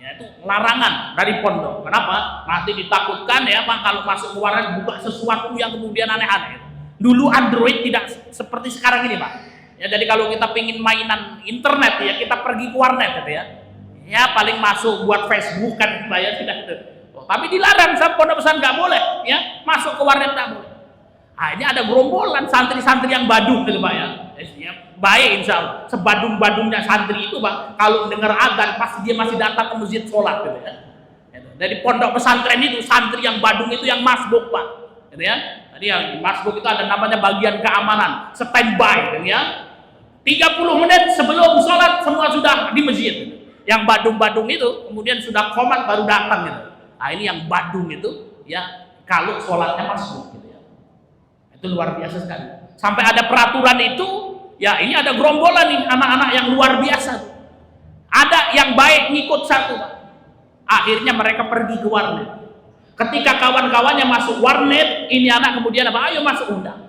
Ya, itu larangan dari pondok. Kenapa? Nanti ditakutkan ya Pak kalau masuk ke warnet buka sesuatu yang kemudian aneh-aneh. Dulu Android tidak seperti sekarang ini Pak. Ya, jadi kalau kita pingin mainan internet ya kita pergi ke warnet gitu ya. Ya paling masuk buat Facebook kan bayar tidak gitu. Tapi dilarang sama pondok pesantren nggak boleh ya masuk ke warnet nggak boleh. Nah, ini ada gerombolan santri-santri yang badung gitu Pak ya. Ya baik insya Allah. Sebadung-badungnya santri itu Pak kalau dengar adzan pasti dia masih datang ke masjid sholat gitu ya. Dari pondok pesantren itu santri yang badung itu yang masbuk Pak. Gitu ya. Tadi yang masbuk itu ada namanya bagian keamanan standby gitu ya. 30 menit sebelum sholat semua sudah di masjid. Yang badung-badung itu kemudian sudah komat baru datang gitu. Nah ini yang badung itu ya kalau sholatnya masuk gitu ya. Itu luar biasa sekali. Sampai ada peraturan itu ya ini ada gerombolan nih anak-anak yang luar biasa. Ada yang baik ngikut satu. Akhirnya mereka pergi ke warnet. Ketika kawan-kawannya masuk warnet, ini anak kemudian apa? Ayo masuk undang.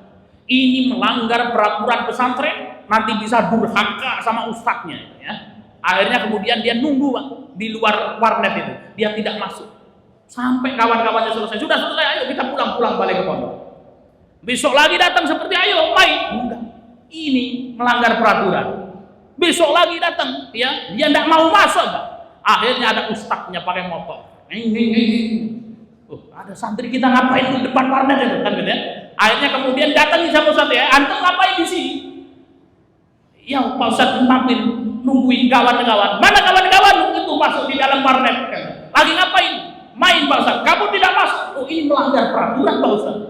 Ini melanggar peraturan pesantren, nanti bisa durhaka sama ustadznya ya. Akhirnya kemudian dia nunggu Pak, di luar warnet itu, dia tidak masuk sampai kawan-kawannya selesai. Sudah selesai, ayo kita pulang balik ke pondok. Besok lagi datang seperti ayo main, enggak. Ini melanggar peraturan. Besok lagi datang, ya dia tidak mau masuk Pak. Akhirnya ada ustadznya pakai motor. Ada santri kita ngapain di depan warnet itu kan gitu ya. Akhirnya kemudian datang sama ustadz ya, antum ngapain di sini? Ya Pak Ustadz mampir nungguin kawan-kawan. Mana kawan-kawan itu masuk di dalam warnet kan? Lagi ngapain? Main Pak Ustadz. Kamu tidak masuk. Oh ini melanggar peraturan Pak Ustadz.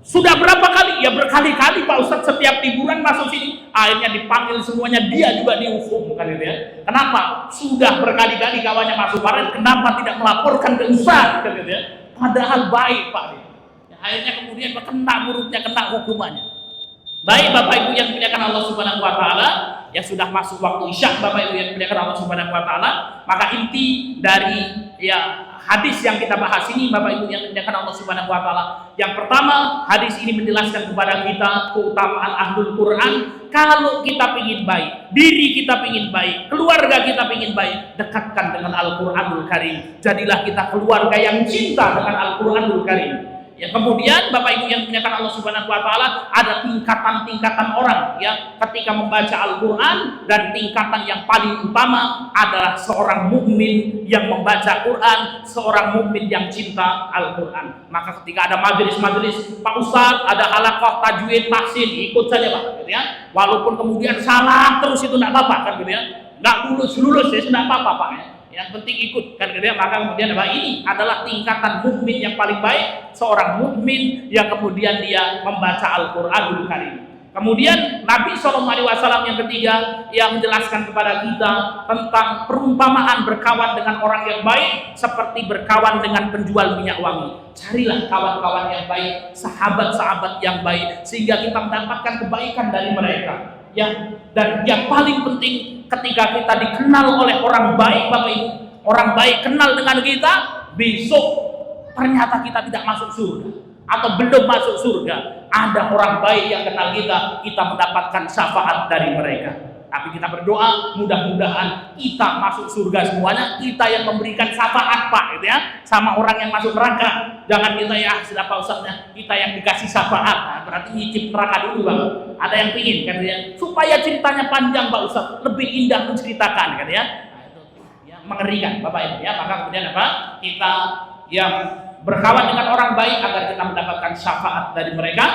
Sudah berapa kali? Ya berkali-kali Pak Ustadz, setiap liburan masuk sini. Akhirnya dipanggil semuanya, dia juga dihukum kan gitu ya. Kenapa? Sudah berkali-kali kawannya masuk paret, kenapa tidak melaporkan ke Ustadz kan gitu ya. Padahal baik Pak. Ya, akhirnya kemudian kena buruknya, kena hukumannya. Baik Bapak Ibu yang dimuliakan Allah Subhanahu wa taala, yang sudah masuk waktu Isya Bapak Ibu yang dimuliakan Allah Subhanahu wa taala, maka inti dari hadis yang kita bahas ini Bapak Ibu yang dimuliakan Allah Subhanahu wa taala, yang pertama, hadis ini menjelaskan kepada kita keutamaan ahlul Quran. Kalau kita ingin baik, diri kita ingin baik, keluarga kita ingin baik, dekatkan dengan Al-Qur'anul Karim. Jadilah kita keluarga yang cinta dengan Al-Qur'anul Karim. Ya, kemudian Bapak Ibu yang dimuliakan Allah Subhanahu wa taala, ada tingkatan-tingkatan orang ya ketika membaca Al-Qur'an, dan tingkatan yang paling utama adalah seorang mukmin yang membaca Quran, seorang mukmin yang cinta Al-Qur'an. Maka ketika ada majelis-majelis, Pak Ustadz, ada halaqah tajwid tahsin, ikut saja Pak gitu ya. Walaupun kemudian salah terus itu enggak apa-apa kan gitu ya. Enggak lulus ya sudah apa-apa Pak ya. Yang penting ikut kan gitu ya. Maka kemudian ini adalah tingkatan mukmin yang paling baik, seorang mukmin yang kemudian dia membaca Al-Qur'anul Karim. Kemudian Nabi SAW yang ketiga yang menjelaskan kepada kita tentang perumpamaan berkawan dengan orang yang baik seperti berkawan dengan penjual minyak wangi. Carilah kawan-kawan yang baik, sahabat-sahabat yang baik, sehingga kita mendapatkan kebaikan dari mereka. Dan yang paling penting, ketika kita dikenal oleh orang baik Bapak Ibu, orang baik kenal dengan kita, besok ternyata kita tidak masuk surga atau belum masuk surga, ada orang baik yang kenal kita mendapatkan syafaat dari mereka. Tapi kita berdoa mudah-mudahan kita masuk surga semuanya, kita yang memberikan syafaat Pak gitu ya, sama orang yang masuk neraka. Jangan kita ya siapa Ustaznya, kita yang dikasih syafaat. Nah, berarti nyicip neraka dulu Bang. Ada yang pingin kan ya, supaya ceritanya panjang Pak Ustaz, lebih indah menceritakan kan ya. Nah, itu ya mengerikan Bapak Ibu ya. Maka kemudian apa? Kita yang berkawan dengan orang baik agar kita mendapatkan syafaat dari mereka.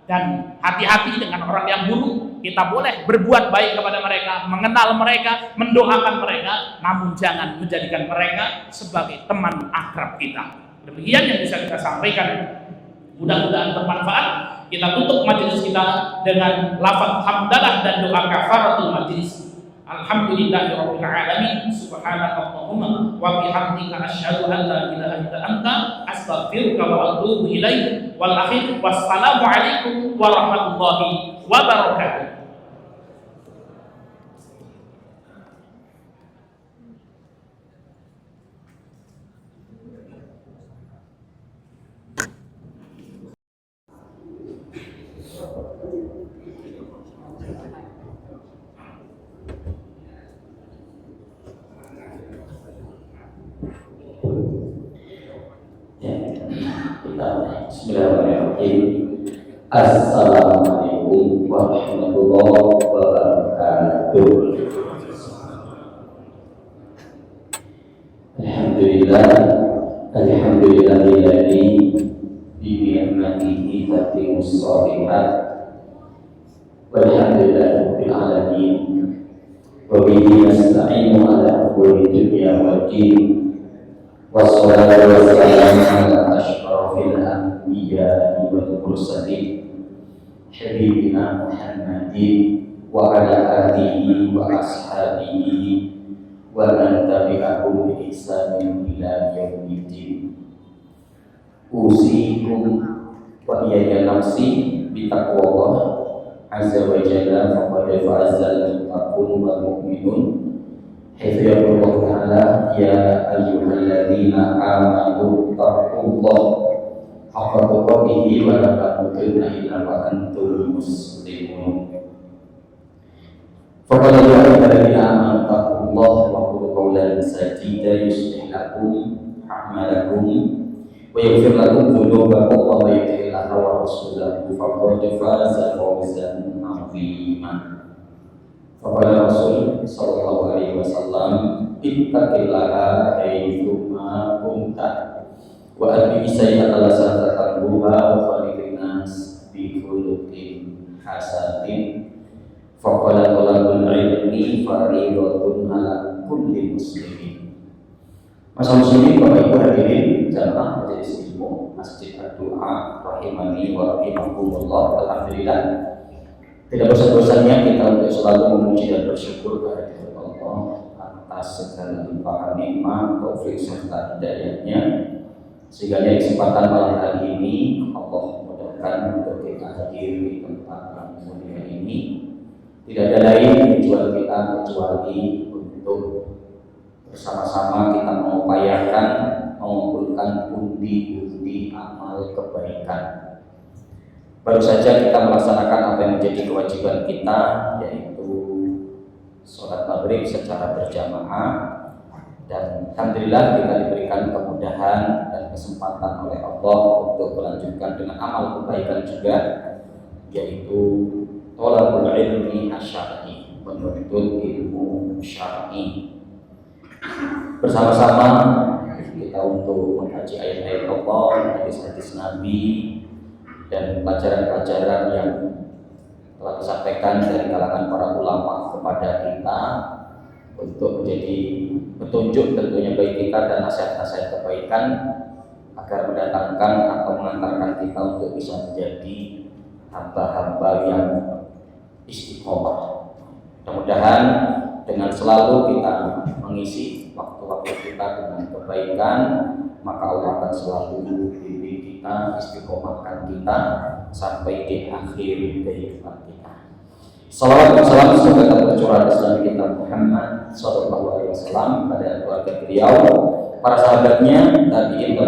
Dan hati-hati dengan orang yang buruk. Kita boleh berbuat baik kepada mereka, mengenal mereka, mendoakan mereka, namun jangan menjadikan mereka sebagai teman akrab kita. Demikian yang bisa kita sampaikan. Mudah-mudahan bermanfaat. Kita tutup majelis kita dengan lafaz hamdalah dan doa kafaratul majlis. Alhamdulillahirabbil alamin, subhanakallahumma wa bihamdika asyhadu an la ilaha illa anta, astaghfiruka wa atubu ilaik. Wal akhir, wassalamu alaikum warahmatullahi wabarakatuh. Bismillahirrahmanirrahim. Assalamualaikum warahmatullahi wabarakatuh. Alhamdulillahilladzi bi ni'matihi tatimmus shalihat. Walhamdulillahirabbil alamin. Wa bihi nasta'inu ala umuri dunya waddin. Wassalatu wassalamu ala asyrafil anbiya'i wal mursalin habibina Muhammadin wa ala alihi wa ashabihi wa man tabi'ahum bi ihsanin ila yaumiddin. Usikum wa iyaya nafsi bi taqwallah azza wa jalla, faqad fazal muttaqun wal mu'minun. Hifdzallahu ta'ala, ya ayyuhalladzina amanu taqullaha haqqa tuqatih wa la tamutunna illa wa antum muslimun. Faqala ya ayyuhalladzina amanu taqullaha wa qulu qawlan sadida yuslih lakum a'malakum wa yaghfir lakum dhunubakum wa may yuti'illah wa rasulahu faqad faza fawzan 'azima. Faqala Rasul sallallahu alaihi wasallam, ittaqillaha haitsu ma kunta wa atbi sayyi'ata lasataruha wa khaliqin nas bi khuluqin hasanin. Faqala talabul ilmi fardhatun ala kulli muslimin. Masa muslimin Bapak Ibu hadirin jamaah majelis ilmu, Masjid Ad-Du'a rahimani wa rahimakumullah. Alhamdulillah, tidak bosan-bosannya kita untuk selalu memuji dan bersyukur kepada Allah atas segala limpahan nikmat, taufik serta hidayahnya, sehingga dari kesempatan malam hari ini Allah mudahkan untuk kita hadir di tempat yang mulia ini. Tidak ada lain tujuan kita kecuali untuk bersama-sama kita mengupayakan mengumpulkan pundi-pundi amal kebaikan. Baru saja kita melaksanakan apa yang menjadi kewajiban kita, yaitu sholat maghrib secara berjamaah, dan alhamdulillah kita diberikan kemudahan dan kesempatan oleh Allah untuk melanjutkan dengan amal kebaikan juga, yaitu thalabul ilmi asy-syar'i, menuntut ilmu syar'i. Bersama-sama kita untuk mengkaji ayat-ayat Allah, hadis-hadis Nabi, dan pelajaran-pelajaran yang telah disampaikan dari kalangan para ulama kepada kita untuk menjadi petunjuk tentunya bagi kita dan nasihat-nasihat kebaikan agar mendatangkan atau mengantarkan kita untuk bisa menjadi hamba-hamba yang istiqomah. Mudah-mudahan dengan selalu kita mengisi waktu-waktu kita dengan kebaikan, maka Allah akan selalu bimbing kita, istiqomahkan kita sampai di akhir kehidupan kita. Salawat dan salam semoga tercurah atas Nabi kita Muhammad sallallahu alaihi wasallam, pada keluarga beliau, para sahabatnya, tabi'in,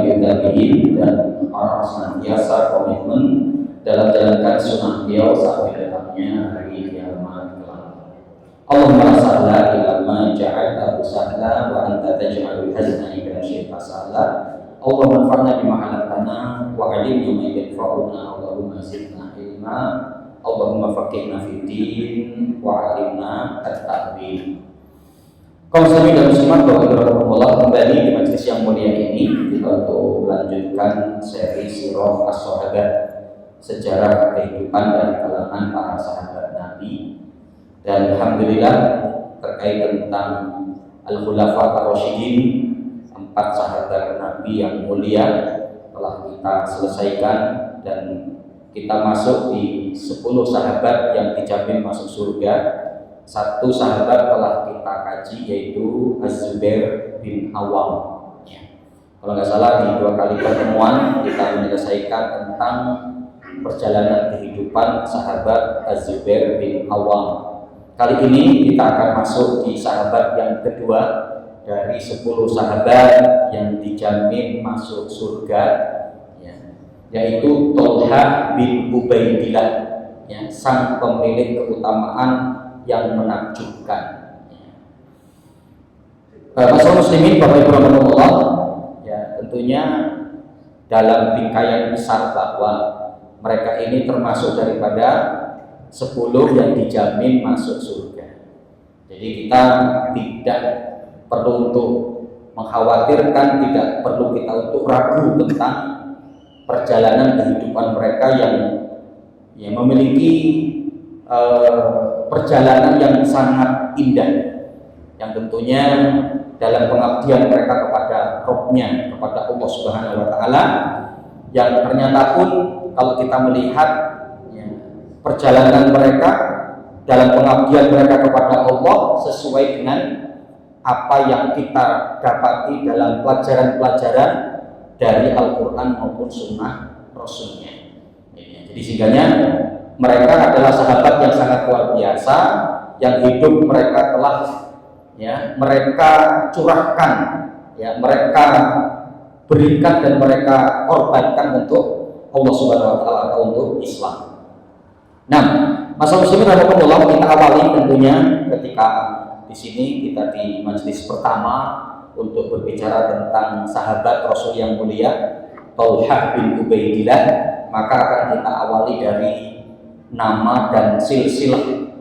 dan orang senantiasa komitmen dalam jalankan sunnah beliau sampai datangnya hari kiamat kelak. Allahumma sahla ila ma ja'altahu sahla wa anta taj'alul hazna idza syi'ta sahla. Allahumma anfa'na bima 'allamtana wa 'allimna ma yanfa'una. Allahumma zidna ilma. Allahumma faqihna fid din wa 'allimna at-ta'wil. Kaum muslimin dan muslimat, barakallahu kembali di majelis yang mulia ini kita untuk melanjutkan seri Sirah As-Sahabah, sejarah kehidupan dari kalangan para sahabat Nabi. Dan alhamdulillah terkait tentang Al-Khulafa Ar-Rasyidin, 4 sahabat Nabi yang mulia, telah kita selesaikan dan kita masuk di 10 sahabat yang dijamin masuk surga. 1 sahabat telah kita kaji, yaitu Az-Zubair bin Awam. Kalau nggak salah di 2 kali pertemuan kita menyelesaikan tentang perjalanan kehidupan sahabat Az-Zubair bin Awam. Kali ini kita akan masuk di sahabat yang kedua dari 10 sahabat yang dijamin masuk surga, yaitu Thalhah bin Ubaidillah, sang pemilik keutamaan yang menakjubkan. Masyaallah muslimin, Bapak Ibu rahimahullah, tentunya dalam bingkaian besar bahwa mereka ini termasuk daripada 10 yang dijamin masuk surga. Jadi kita tidak perlu untuk mengkhawatirkan, tidak perlu kita untuk ragu tentang perjalanan kehidupan mereka yang memiliki perjalanan yang sangat indah, yang tentunya dalam pengabdian mereka kepada Rabb-nya, kepada Allah Subhanahu wa taala, yang ternyata pun kalau kita melihat perjalanan mereka dalam pengabdian mereka kepada Allah sesuai dengan apa yang kita dapati dalam pelajaran-pelajaran dari Al-Quran maupun Sunnah Rasulnya. Jadi sehingganya mereka adalah sahabat yang sangat luar biasa, yang hidup mereka telah mereka curahkan, mereka berikan dan mereka korbankan untuk Allah Subhanahu wa taala atau untuk Islam. Nah, masalah muslimin rahimahullah, kita awali tentunya ketika di sini kita di majelis pertama untuk berbicara tentang sahabat Rasul yang mulia Thalhah bin Ubaidillah, maka akan kita awali dari nama dan silsilah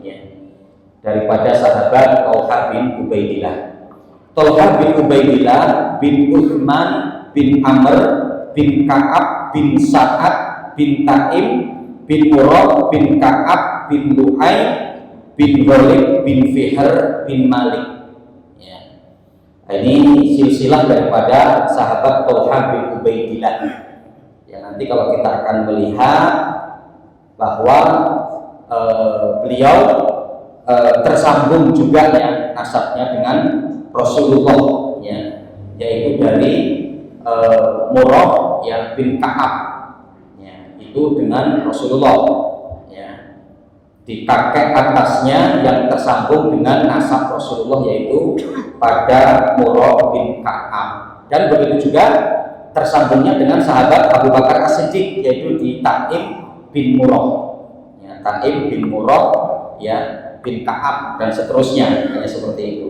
daripada sahabat Thalhah bin Ubaidillah. Thalhah bin Ubaidillah bin Uthman bin Amr bin Ka'ab bin Sa'ad bin Taim bin Murad bin Ka'ab bin Lu'ay bin Ghalib bin Fihr bin Malik. Ini silsilah daripada sahabat Thalhah bin Ubaidillah. Ya, nanti kalau kita akan melihat bahwa beliau tersambung juga ya nasabnya dengan Rasulullah ya, yaitu dari Murrah ya bin Ka'ab ya, itu dengan Rasulullah ya, di kakek atasnya yang tersambung dengan nasab Rasulullah yaitu pada Murrah bin Ka'ab, dan begitu juga tersambungnya dengan sahabat Abu Bakar As-Siddiq yaitu di Taim bin Murrah ya, Taim bin Murrah ya bin Ka'ab dan seterusnya, hanya seperti itu.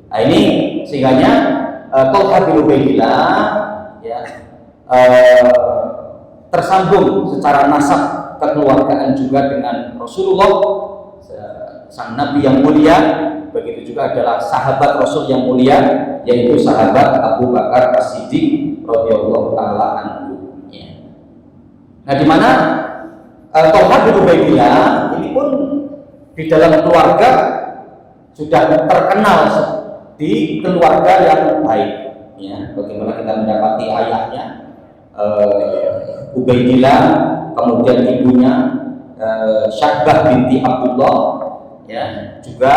Nah ini sehingganya Thalhah bin Ubaidillah ya tersambung secara nasab kekeluargaan juga dengan Rasulullah sang Nabi yang mulia, begitu juga adalah sahabat Rasul yang mulia yaitu sahabat Abu Bakar As-Siddiq radhiyallahu taala anhu ya. Nah di mana Thalhah bin Ubaidillah ini pun di dalam keluarga sudah terkenal di keluarga yang baik ya. Bagaimana kita mendapati ayahnya Ubaidillah, kemudian ibunya Syahbah binti Abdullah ya, juga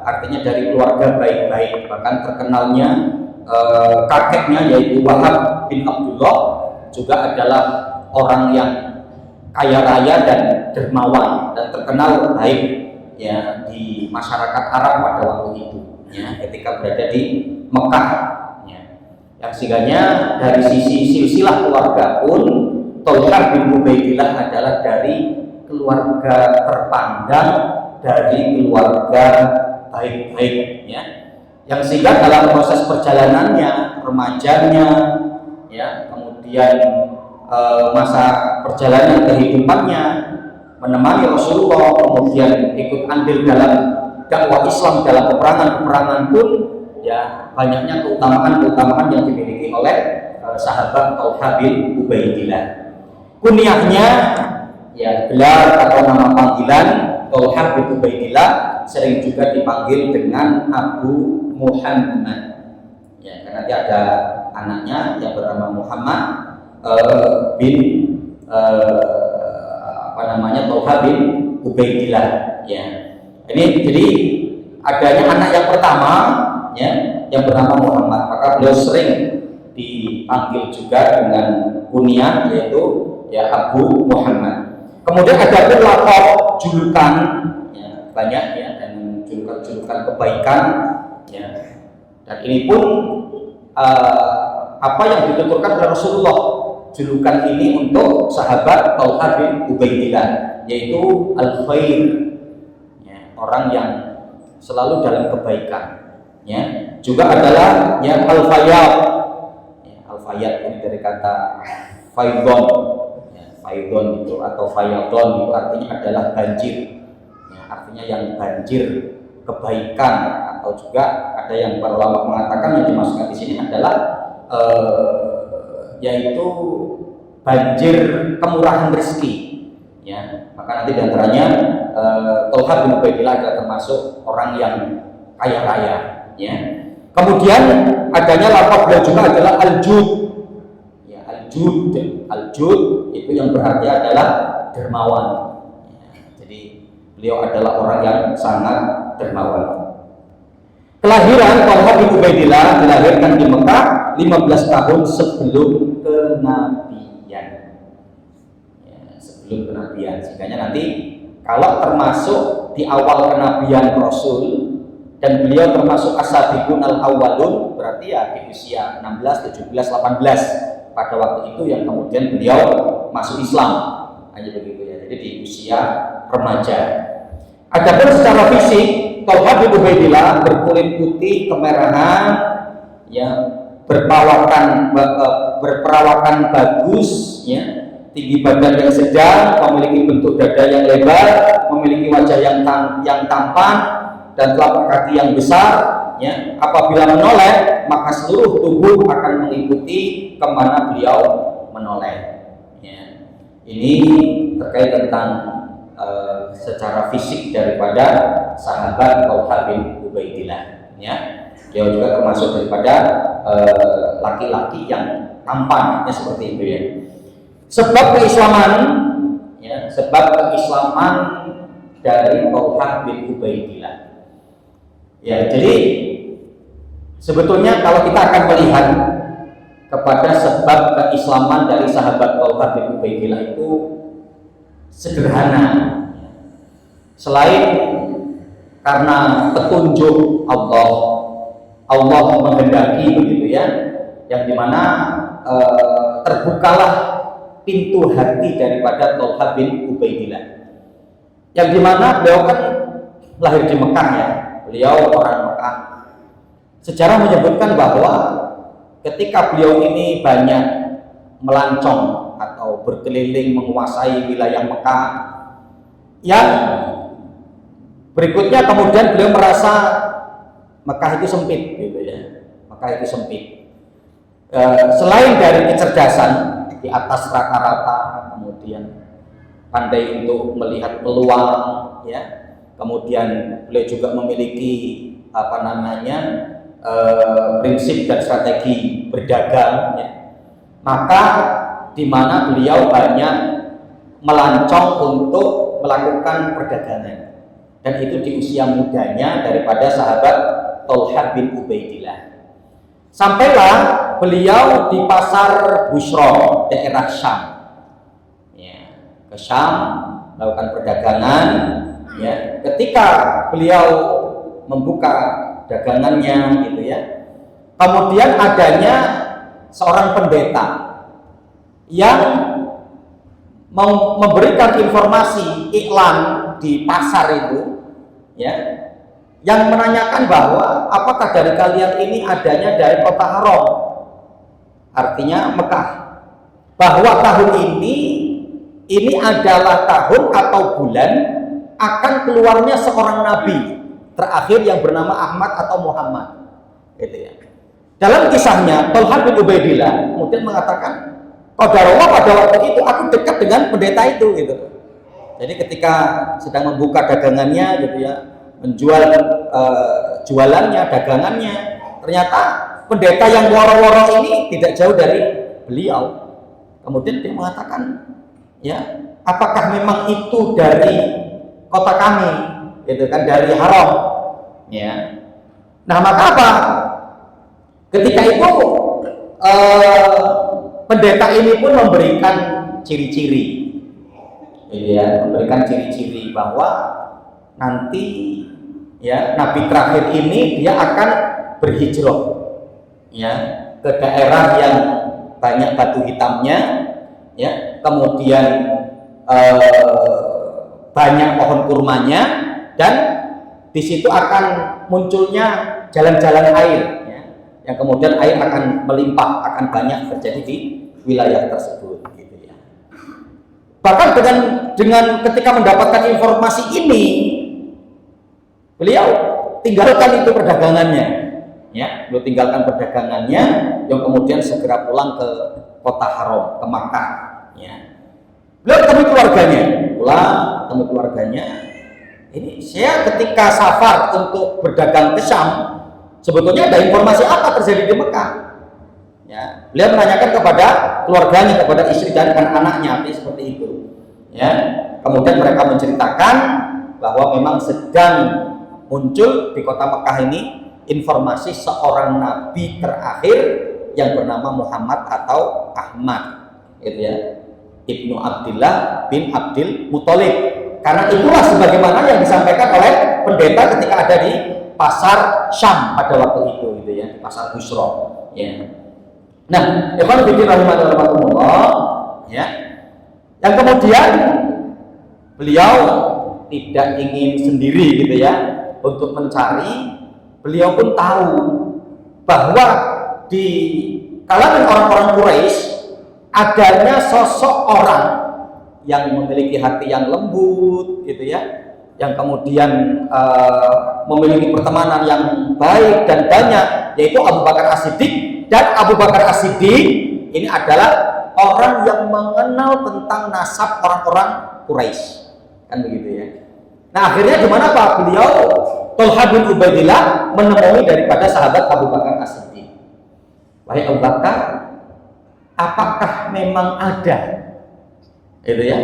artinya dari keluarga baik-baik. Bahkan terkenalnya kakeknya yaitu Wahab bin Abdullah juga adalah orang yang kaya raya dan dermawan dan terkenal baik ya di masyarakat Arab pada waktu itu ya, ketika berada di Mekah ya. Yang sehingganya dari sisi silsilah keluarga pun Thalhah bin Ubaidillah adalah dari keluarga terpandang, dari keluarga baik-baik ya, yang sehingga dalam proses perjalanannya, remajanya ya, kemudian masa perjalanan kehidupannya menemani Rasulullah, kemudian ikut andil dalam dakwah Islam dalam peperangan-peperangan pun ya, banyaknya keutamaan-keutamaan yang dimiliki oleh sahabat Thalhah bin Ubaidillah. Kunyahnya ya, gelar atau nama panggilan Thalhah bin Ubaidillah sering juga dipanggil dengan Abu Muhammad ya, karena dia ada anaknya yang bernama Muhammad bin Thalhah bin Ubaidillah ya. Ini jadi adanya anak yang pertama ya, yang bernama Muhammad, maka beliau sering dipanggil juga dengan kunyah yaitu ya Abu Muhammad. Kemudian ada pun laqab julukan ya, banyak ya, dan julukan-julukan kebaikan ya. Dan ini pun apa yang dituturkan oleh Rasulullah, julukan ini untuk sahabat Thalhah bin Ubaidillah yaitu al-khair ya, orang yang selalu dalam kebaikan ya. Juga adalah yang al-fayyad ya, al-fayyad ini dari kata faidon ya, faidon itu atau fayyadon itu artinya adalah banjir ya, artinya yang banjir kebaikan, atau juga ada yang para ulama mengatakan yang dimasukkan di sini adalah yaitu banjir kemurahan rezeki ya. Maka nanti diantaranya Thalhah bin Ubaidillah adalah termasuk orang yang kaya raya ya. Kemudian adanya laqab beliau juga adalah al-jud ya, al-jud itu yang berarti adalah dermawan ya. Jadi beliau adalah orang yang sangat dermawan. Kelahiran Thalhah bin Ubaidillah dilahirkan di Mekah 15 tahun sebelum kenabian ya, sebelum kenabian. Sehingga nanti kalau termasuk di awal kenabian Rasul dan beliau termasuk as-sabiqun al-awwalun, berarti ya di usia 16, 17, 18 pada waktu itu yang kemudian beliau masuk Islam, hanya begitu ya. Jadi di usia remaja. Adapun secara fisik Thalhah bin Ubaidillah berkulit putih kemerahan ya, berperawakan bagus ya, tinggi badan yang sedang, memiliki bentuk dada yang lebar, memiliki wajah yang tampan dan telapak kaki yang besar ya. Apabila menoleh maka seluruh tubuh akan mengikuti kemana beliau menoleh ya. Ini terkait tentang secara fisik daripada sahabat Thalhah bin Ubaidillah ya. Dia juga termasuk daripada laki-laki yang tampan ya, seperti itu ya. sebab keislaman, ya, sebab keislaman dari Thalhah bin Ubaidillah. Ya, jadi sebetulnya kalau kita akan melihat kepada sebab keislaman dari sahabat Thalhah bin Ubaidillah itu sederhana. Selain karena petunjuk Allah menghendaki begitu ya, yang dimana terbukalah pintu hati daripada Thalhah bin Ubaidillah, yang dimana beliau kan lahir di Mekah ya, beliau orang Mekah. Sejarah menyebutkan bahwa ketika beliau ini banyak melancong atau berkeliling menguasai wilayah Mekah, yang berikutnya kemudian beliau merasa Mekah itu sempit gitu ya, Mekah itu sempit. Selain dari kecerdasan di atas rata-rata, kemudian pandai untuk melihat peluang ya, kemudian beliau juga memiliki prinsip dan strategi berdagang ya. Maka di mana beliau banyak melancong untuk melakukan perdagangan, dan itu di usia mudanya daripada sahabat Thalhah bin Ubaidillah. Sampailah beliau di pasar Busra, daerah Syam. Ya, ke Syam melakukan perdagangan. Ya, ketika beliau membuka dagangannya, gitu ya, kemudian adanya seorang pendeta yang memberikan informasi iklan di pasar itu, ya, yang menanyakan bahwa apakah dari kalian ini adanya dari kota haram, artinya Mekah, bahwa tahun ini adalah tahun atau bulan akan keluarnya seorang nabi terakhir yang bernama Ahmad atau Muhammad, gitu ya. Dalam kisahnya Thalhah bin Ubaidillah kemudian mengatakan, qadarullah, pada waktu itu aku dekat dengan pendeta itu, gitu. Jadi ketika sedang membuka dagangannya, gitu ya, menjual jualannya, dagangannya, ternyata pendeta yang woro-woro ini tidak jauh dari beliau. Kemudian dia mengatakan, ya, apakah memang itu dari kota kami, gitu kan, dari haram, ya. Nah, maka apa? Ketika itu pendeta ini pun memberikan ciri-ciri, ya, memberikan ciri-ciri bahwa nanti ya nabi terakhir ini dia akan berhijrah ya ke daerah yang banyak batu hitamnya, ya, kemudian banyak pohon kurmanya, dan di situ akan munculnya jalan-jalan air ya, yang kemudian air akan melimpah, akan banyak terjadi di wilayah tersebut, gitu ya. Bahkan dengan ketika mendapatkan informasi ini, beliau tinggalkan itu perdagangannya, ya, beliau tinggalkan perdagangannya, yang kemudian segera pulang ke kota haram, ke Makkah, ya. Beliau ketemu keluarganya, ketemu keluarganya. Ini saya ketika safar untuk berdagang ke Syam, sebetulnya ada informasi apa terjadi di Mekah? Ya, beliau menanyakan kepada keluarganya, kepada istri dan anak-anaknya, seperti itu. Ya, kemudian mereka menceritakan bahwa memang sedang muncul di kota Mekah ini informasi seorang nabi terakhir yang bernama Muhammad atau Ahmad, gitu ya, Ibnu Abdillah bin Abdul Muthalib. Karena itulah sebagaimana yang disampaikan oleh pendeta ketika ada di pasar Syam pada waktu itu, gitu ya, di pasar Busra, ya. Nah, ikhwan fillah rahimakumullah, ya. Yang kemudian beliau tidak ingin sendiri, gitu ya, untuk mencari. Beliau pun tahu bahwa di kalangan orang-orang Quraisy adanya sosok orang yang memiliki hati yang lembut, gitu ya, yang kemudian memiliki pertemanan yang baik dan banyak, yaitu Abu Bakar As-Siddiq. Dan Abu Bakar As-Siddiq ini adalah orang yang mengenal tentang nasab orang-orang Quraisy, kan begitu ya. Nah, akhirnya gimana Pak? Beliau Thalhah bin Ubaidillah menemui daripada sahabat Abu Bakar As-Siddiq. Wahai Abu Bakar, apakah memang ada Itu ya.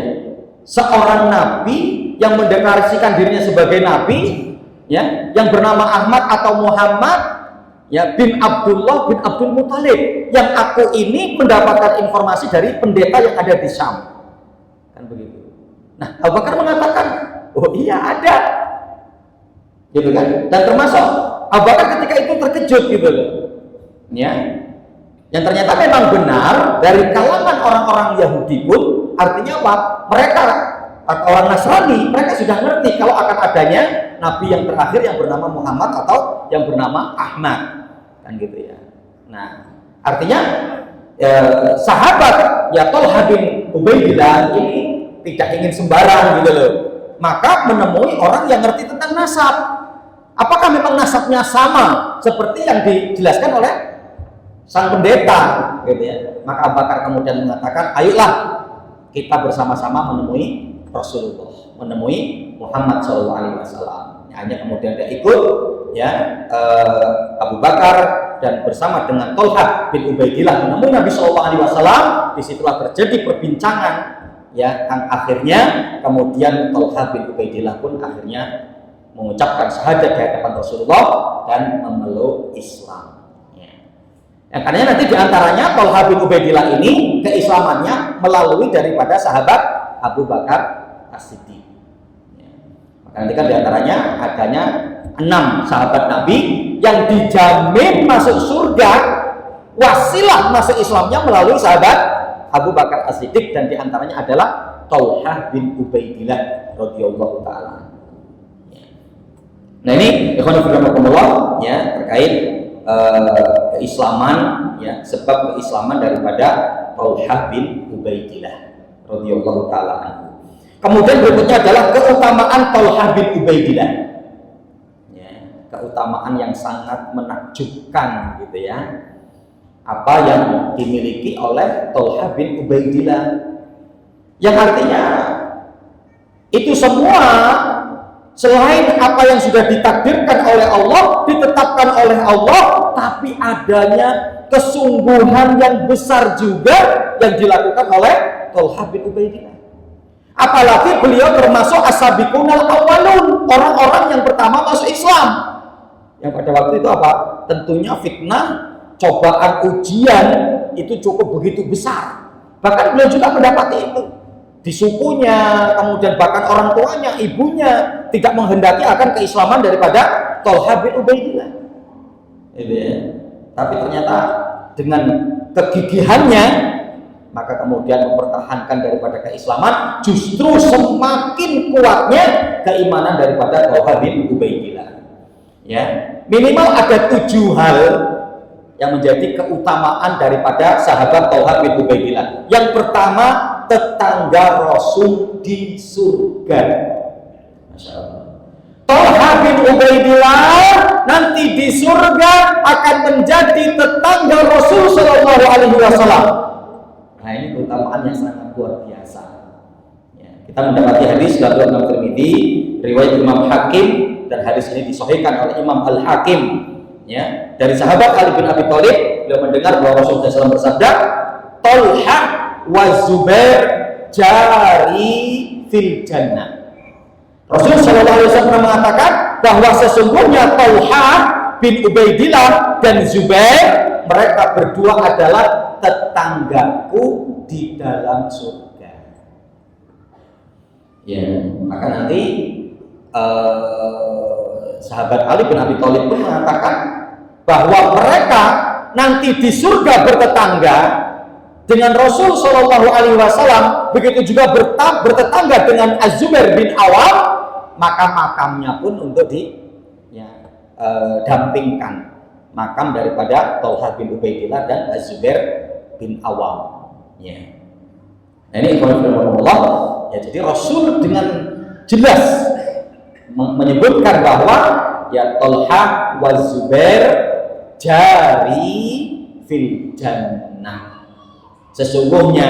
Seorang nabi yang mendeklarasikan dirinya sebagai nabi, ya, yang bernama Ahmad atau Muhammad, ya, bin Abdullah bin Abdul Muthalib, yang aku ini mendapatkan informasi dari pendeta yang ada di Syam, kan begitu. Nah, Abu Bakar mengatakan, oh iya ada, gitu kan. Dan termasuk Abu Bakar ketika itu terkejut gitu loh, ya. Yang ternyata memang benar dari kalangan orang-orang Yahudi pun, artinya apa? Mereka orang Nasrani, mereka sudah ngerti kalau akan adanya nabi yang terakhir yang bernama Muhammad atau yang bernama Ahmad, kan gitu ya. Nah, artinya sahabat ya Thalhah bin Ubaidillah ini tidak ingin sembarang gitu loh. Maka menemui orang yang ngerti tentang nasab. Apakah memang nasabnya sama seperti yang dijelaskan oleh sang pendeta, gitu ya. Maka Abu Bakar kemudian mengatakan, ayolah kita bersama-sama menemui Rasulullah, menemui Muhammad SAW. Hanya kemudian dia ikut, ya, Abu Bakar dan bersama dengan Thalhah bin Ubaidillah menemui Nabi SAW. Disitulah terjadi perbincangan, ya, yang akhirnya kemudian Thalhah bin Ubaidillah pun akhirnya mengucapkan syahadat di hadapan Rasulullah dan memeluk Islam. Karena nanti diantaranya Thalhah bin Ubaidillah ini keislamannya melalui daripada sahabat Abu Bakar As-Siddiq. Maka nanti kan diantaranya adanya 6 sahabat Nabi yang dijamin masuk surga, wasilah masuk Islamnya melalui sahabat Abu Bakar As-Siddiq, dan diantaranya adalah Thalhah bin Ubaidillah radhiyallahu taala. Nah ini ikhwan fillah ya terkait keislaman, ya, sebab keislaman daripada Thalhah bin Ubaidillah radhiyallahu taala anhu. Kemudian berikutnya adalah keutamaan Thalhah bin Ubaidillah, ya, keutamaan yang sangat menakjubkan, gitu ya, apa yang dimiliki oleh Thalhah bin Ubaidillah, yang artinya itu semua selain apa yang sudah ditakdirkan oleh Allah, ditetapkan oleh Allah, tapi adanya kesungguhan yang besar juga yang dilakukan oleh Thalhah bin Ubaidillah. Apalagi beliau termasuk as-sabiqunal awwalun, orang-orang yang pertama masuk Islam. Yang pada waktu itu apa? Tentunya fitnah, cobaan, ujian itu cukup begitu besar. Bahkan beliau juga mendapati itu di sukunya, kemudian bahkan orang tuanya, ibunya tidak menghendaki akan keislaman daripada Thalhah bin Ubaidillah. Tapi ternyata dengan kegigihannya, maka kemudian mempertahankan daripada keislaman, justru semakin kuatnya keimanan daripada Thalhah bin Ubaidillah. Ya, minimal ada 7 hal yang menjadi keutamaan daripada sahabat Thalhah bin Ubaidillah. Yang pertama, tetangga Rasul di surga. Masya Allah. Thalhah bin Ubaidillah nanti di surga akan menjadi tetangga Rasul Shallallahu Alaihi Wasallam. Nah ini keutamaan yang sangat luar biasa. Ya, kita mendapati hadis dari Imam Tirmidzi, riwayat Imam Hakim, dan hadis ini disahihkan oleh Imam Al Hakim. Ya, dari sahabat Ali bin Abi Thalib, beliau mendengar bahwa Rasulullah SAW bersabda, Thalhah wa Zubair jari fil jannah. Rasulullah SAW mengatakan bahwa sesungguhnya Thalhah bin Ubaidillah dan Zubair, mereka berdua adalah tetanggaku di dalam surga. Ya, maka nanti sahabat Ali bin Abi Thalib pun mengatakan bahwa mereka nanti di surga bertetangga dengan Rasul Shallallahu Alaihi Wasallam, begitu juga bertetangga dengan Az-Zubair bin Awam, maka makamnya pun untuk dampingkan makam daripada Thalhah bin Ubaidillah dan Az-Zubair bin Awam. Ya. Nah ini Allah, ya, jadi Rasul dengan jelas menyebutkan bahwa ya Thalhah wa Zubair jari fil jannah. Sesungguhnya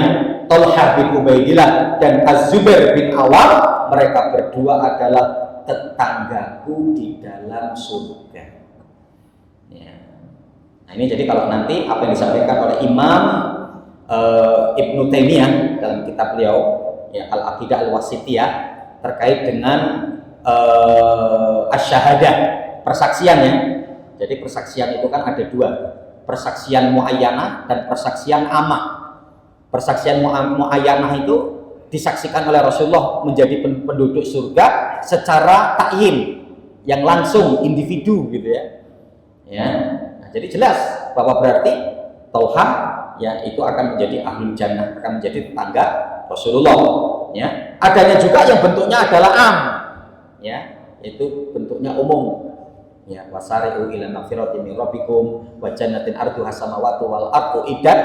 Thalhah bin Ubaidillah dan Az-Zubair bin Awam, mereka berdua adalah tetanggaku di dalam surga. Ya. Nah ini jadi kalau nanti apa yang disampaikan oleh Imam Ibnu Taimiyah dalam kitab beliau ya al-aqidah al-wasithiyah terkait dengan asy-syahadah, persaksian ya. Jadi persaksian itu kan ada dua, persaksian muayyanah dan persaksian amah. Persaksian muayyanah itu disaksikan oleh Rasulullah menjadi penduduk surga secara takyin, yang langsung individu gitu ya. Nah, jadi jelas bahwa berarti Thalhah ya itu akan menjadi ahlul jannah, akan menjadi tetangga Rasulullah ya. Adanya juga yang bentuknya adalah am ya, itu bentuknya umum ya, wasari'u ila magfiratin min rabbikum wa jannatin arduha samawati wal ardu iddat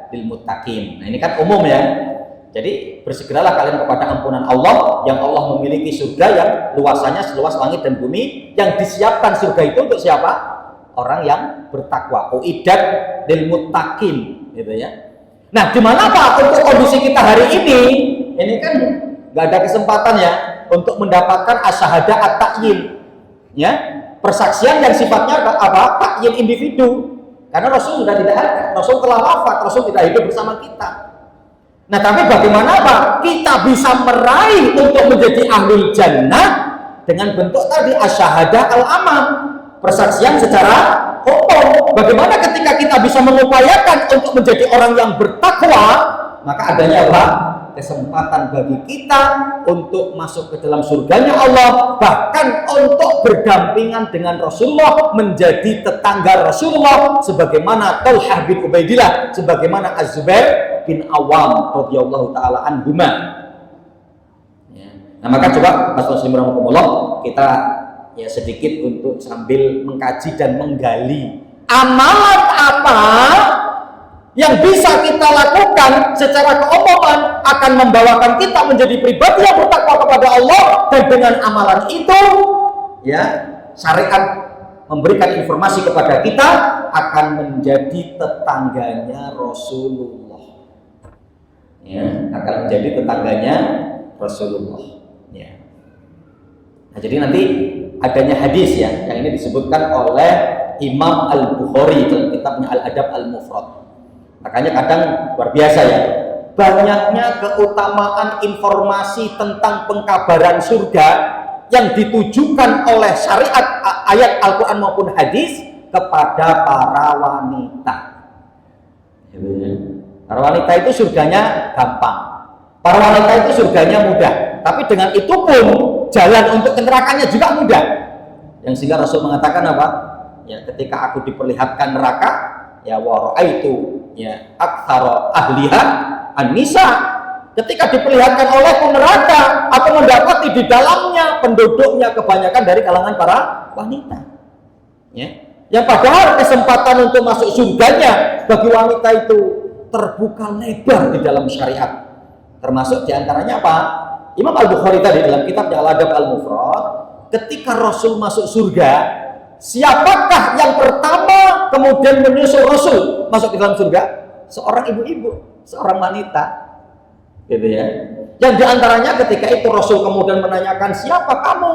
lil muttaqin. Nah, ini kan umum ya. Jadi bersegeralah kalian kepada ampunan Allah, yang Allah memiliki surga yang luasannya seluas langit dan bumi, yang disiapkan surga itu untuk siapa? Orang yang bertakwa. Uiddat lil muttaqin gitu ya. Nah, gimana Pak untuk kondisi kita hari ini kan nggak ada kesempatan ya untuk mendapatkan asyahadah at-ta'yin ya, persaksian yang sifatnya apa? Ta'yin individu. Karena Rasul sudah tidak ada, Rasul telah wafat, Rasul tidak hidup bersama kita. Nah, tapi bagaimana Pak kita bisa meraih untuk menjadi ahlul jannah dengan bentuk tadi asyahadah al-amam, persaksian secara umum. Bagaimana ketika kita bisa mengupayakan untuk menjadi orang yang bertakwa, maka adanya apa? Kesempatan bagi kita untuk masuk ke dalam surganya Allah, bahkan untuk berdampingan dengan Rasulullah, menjadi tetangga Rasulullah, sebagaimana Thalhah bin Ubaidillah, sebagaimana Az-Zubair bin Awam radhiyallahu taala anhuma. Nah, maka coba Mas Muslim rahimahullah, kita ya sedikit untuk sambil mengkaji dan menggali amalan apa yang bisa kita lakukan secara keumuman akan membawakan kita menjadi pribadi yang bertakwa kepada Allah, dan dengan amalan itu ya syariat memberikan informasi kepada kita akan menjadi tetangganya Rasulullah ya, akan menjadi tetangganya Rasulullah ya. Nah, jadi nanti adanya hadis ya yang ini disebutkan oleh Imam Al-Bukhari dalam kitabnya Al-Adab Al-Mufrad. Makanya kadang luar biasa ya, banyaknya keutamaan informasi tentang pengkabaran surga yang ditujukan oleh syariat ayat Al-Quran maupun hadis kepada para wanita. Para wanita itu surganya gampang, para wanita itu surganya mudah, tapi dengan itu pun jalan untuk ke nerakanya juga mudah. Yang sehingga Rasul mengatakan apa? Ya, ketika aku diperlihatkan neraka, ya waraitu ya aktsara ahliha an-nisa, ketika diperlihatkan olehku neraka, aku mendapati di dalamnya penduduknya kebanyakan dari kalangan para wanita ya, yang padahal kesempatan untuk masuk surganya bagi wanita itu terbuka lebar di dalam syariat. Termasuk diantaranya apa? Imam Al-Bukhari tadi dalam kitabnya Al-Adab Al-Mufrad, ketika Rasul masuk surga, siapakah yang pertama kemudian menyusul Rasul masuk ke dalam surga? Seorang ibu-ibu, seorang wanita, gitu ya. Yang diantaranya ketika itu Rasul kemudian menanyakan, siapa kamu?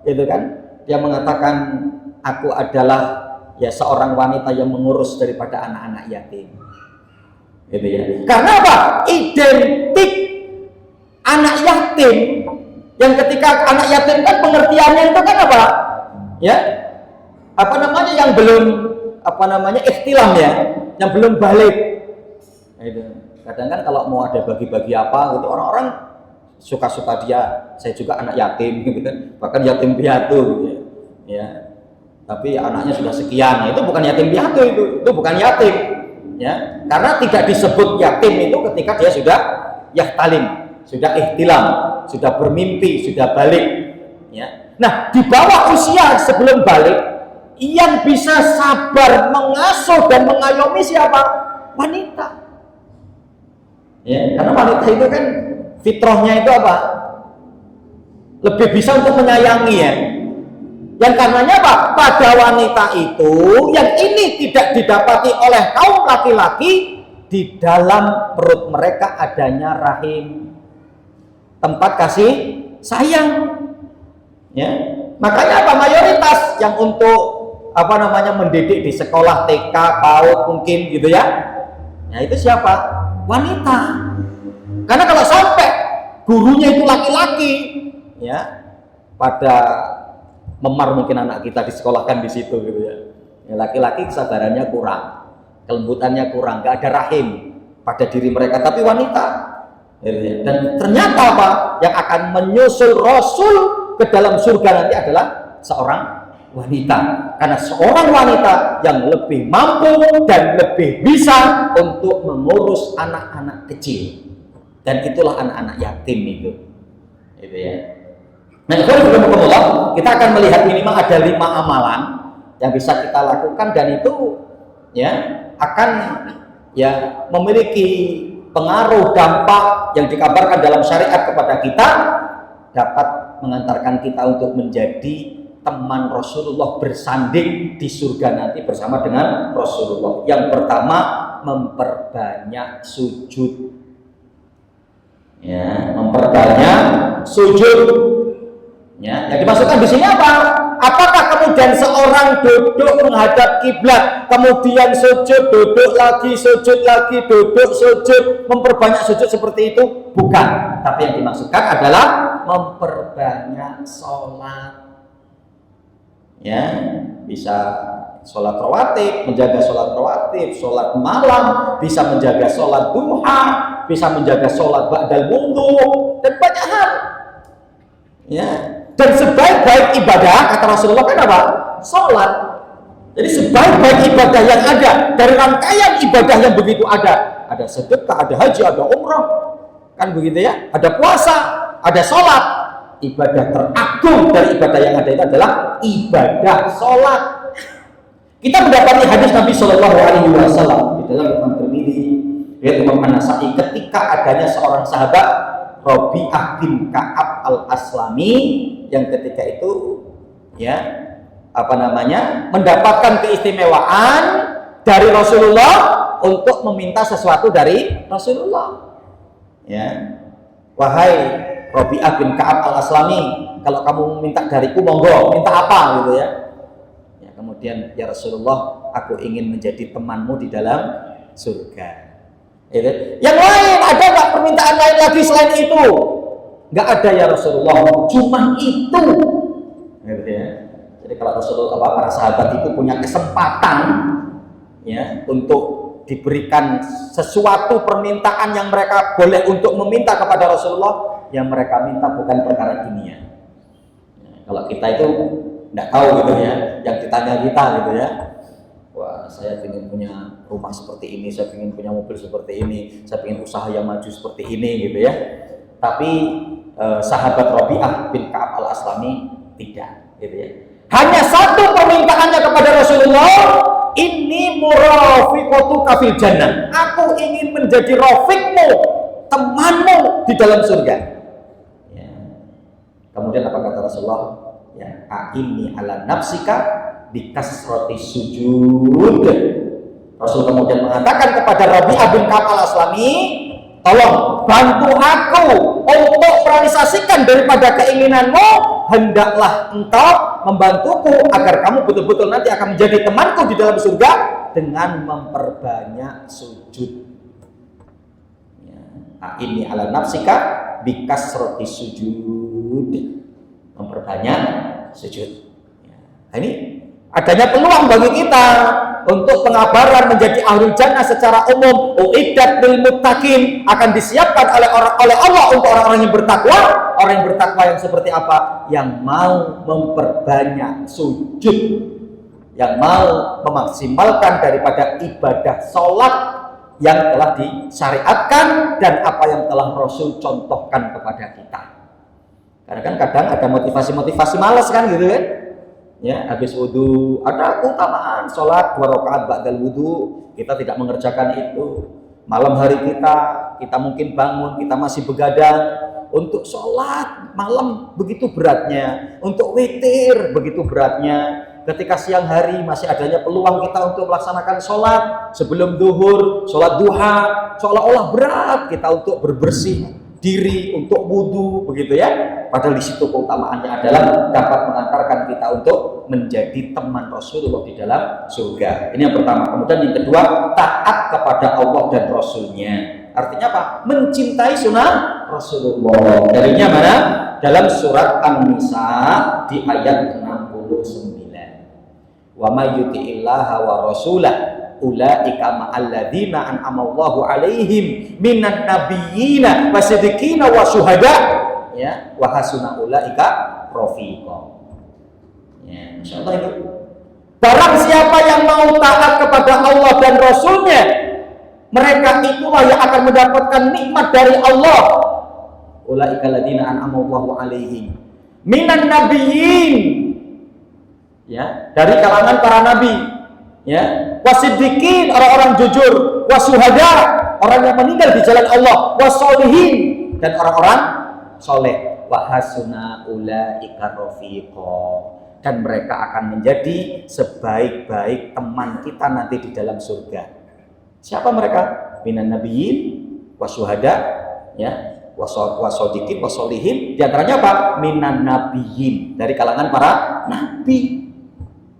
Gitu kan? Dia mengatakan, aku adalah ya seorang wanita yang mengurus daripada anak-anak yatim. Gitu ya. Karena apa? Identik anak yatim, yang ketika anak yatim kan pengertiannya itu kan apa? Ya, apa namanya, yang belum apa namanya ikhtilam ya, yang belum balik. Nah, itu kadang kan kalau mau ada bagi-bagi apa gitu, orang-orang suka-suka dia, saya juga anak yatim gitu kan, bahkan yatim piatu gitu ya. Tapi anaknya sudah sekian, nah, itu bukan yatim piatu, itu bukan yatim ya, karena tidak disebut yatim itu ketika dia sudah yahtalim, sudah ikhtilam, sudah bermimpi, sudah balik ya. Nah, di bawah usia sebelum balik, yang bisa sabar mengasuh dan mengayomi siapa? Wanita. Ya, karena wanita itu kan fitrahnya itu apa? Lebih bisa untuk menyayangi ya. Yang karenanya apa? Pada wanita itu yang ini tidak didapati oleh kaum laki-laki, di dalam perut mereka adanya rahim, tempat kasih sayang. Ya, makanya apa? Mayoritas yang untuk apa namanya mendidik di sekolah TK, PAUD mungkin gitu ya. Nah, itu siapa? Wanita. Karena kalau sampai gurunya itu laki-laki, ya, pada memar mungkin anak kita disekolahkan di situ gitu ya. Ya, laki-laki kesabarannya kurang, kelembutannya kurang, gak ada rahim pada diri mereka, tapi wanita. Dan ternyata apa? Yang akan menyusul Rasul ke dalam surga nanti adalah seorang wanita, karena seorang wanita yang lebih mampu dan lebih bisa untuk mengurus anak-anak kecil, dan itulah anak-anak yatim itu ya. Nah, kalau kita akan melihat minimal ada 5 amalan yang bisa kita lakukan, dan itu ya akan ya memiliki pengaruh dampak yang dikabarkan dalam syariat kepada kita, dapat mengantarkan kita untuk menjadi teman Rasulullah, bersanding di surga nanti bersama dengan Rasulullah. Yang pertama, memperbanyak sujud. Ya, memperbanyak sujud. Ya, yang dimaksudkan di sini apa? Apakah kemudian seorang duduk menghadap kiblat, kemudian sujud, duduk lagi, duduk, sujud, memperbanyak sujud seperti itu? Bukan. Tapi yang dimaksudkan adalah memperbanyak sholat. Ya, bisa sholat rawatib, menjaga sholat rawatib, sholat malam, bisa menjaga sholat duha, bisa menjaga sholat ba'dal wudhu, dan banyak hal. Ya. Dan sebaik-baik ibadah, kata Rasulullah kan apa? Sholat. Jadi sebaik-baik ibadah yang ada, dari rangkaian ibadah yang begitu ada sedekah, ada haji, ada umrah, kan begitu ya, ada puasa, ada sholat. Ibadah teragung dari ibadah yang ada itu adalah ibadah sholat. Kita mendapati hadis Nabi Shallallahu Alaihi Wasallam di dalam Imam Tirmidzi, yaitu Imam An-Nasa'i, ketika adanya seorang sahabat Rabi'ah bin Ka'ab al-Aslami yang ketika itu ya mendapatkan keistimewaan dari Rasulullah untuk meminta sesuatu dari Rasulullah. Ya, wahai Rabi'ah bin Ka'ab al-Aslami, kalau kamu minta dariku monggo, minta apa gitu ya. Ya, kemudian ya Rasulullah, aku ingin menjadi temanmu di dalam surga. Yang lain ada nggak permintaan lain lagi selain itu? Nggak ada ya Rasulullah, cuma itu. Gitu ya. Jadi kalau Rasulullah, para sahabat itu punya kesempatan ya untuk diberikan sesuatu permintaan yang mereka boleh untuk meminta kepada Rasulullah, yang mereka minta bukan perkara dunia. Ya, kalau kita itu nggak tahu gitu ya, yang ditanya kita gitu ya. Wah, saya ingin punya rumah seperti ini, saya ingin punya mobil seperti ini, saya ingin usaha yang maju seperti ini gitu ya. Tapi sahabat Rabi'ah bin Ka'ab al-Aslami tidak gitu ya. Hanya satu permintaannya kepada Rasulullah, inni murafiqatuka fil jannah. Aku ingin menjadi rafiqmu, temanmu di dalam surga. Ya. Kemudian apa kata Rasulullah? Ya, a'inni ala nafsika bikasrati sujud. Rasul kemudian mengatakan kepada Rabi'ah bin Ka'ab al-Aslami, tolong bantu aku untuk merealisasikan daripada keinginanmu, hendaklah engkau membantuku agar kamu betul-betul nanti akan menjadi temanku di dalam surga dengan memperbanyak sujud. Ya, ini ala nafsika bikasrati sujud, memperbanyak sujud. Ya, ini adanya peluang bagi kita untuk pengabaran menjadi ahlul jannah secara umum. Uiddat lil muttaqin, akan disiapkan oleh Allah untuk orang-orang yang bertakwa. Orang yang bertakwa yang seperti apa? Yang mau memperbanyak sujud, yang mau memaksimalkan daripada ibadah sholat yang telah disyariatkan dan apa yang telah Rasul contohkan kepada kita. Karena kan kadang ada motivasi-motivasi malas kan gitu kan. Ya, habis wudu ada keutamaan sholat 2 rakaat ba'dal wudu, kita tidak mengerjakan itu. Malam hari kita mungkin bangun, kita masih begadang untuk sholat malam, begitu beratnya, untuk witir begitu beratnya. Ketika siang hari masih adanya peluang kita untuk melaksanakan sholat sebelum duhur, sholat duha, seolah-olah berat kita untuk berbersih diri, untuk wudu, begitu ya. Padahal di situ keutamaannya adalah dapat mengantarkan kita untuk menjadi teman Rasulullah di dalam surga. Ini yang pertama. Kemudian yang kedua, taat kepada Allah dan Rasulnya. Artinya apa? Mencintai sunnah Rasulullah. Darinya mana? Dalam surat An-Nisa di ayat 69. Wa may yuti'illaha wa rasulah ulaika ma'alladzina an'amallahu 'alaihim minan nabiyyina wasiddiqina wa syuhada ya wa hasuna ulaika rafiqa. Ya, insyaallah itu. Barang siapa yang mau taat kepada Allah dan Rasulnya, mereka itulah yang akan mendapatkan nikmat dari Allah. Ulaika alladzina an'amallahu 'alaihim minan nabiyyin, ya, dari kalangan para nabi, ya, wasiddiqin, orang-orang jujur, wasyuhada, orang yang meninggal di jalan Allah, wassolihin, dan orang-orang soleh, wa hasuna ulaika rafiqa, dan mereka akan menjadi sebaik-baik teman kita nanti di dalam surga. Siapa mereka? Minan nabiyyin, wasyuhada, ya, wasodikin, wasolihin. Di antaranya apa? Minan nabiyyin, dari kalangan para nabi.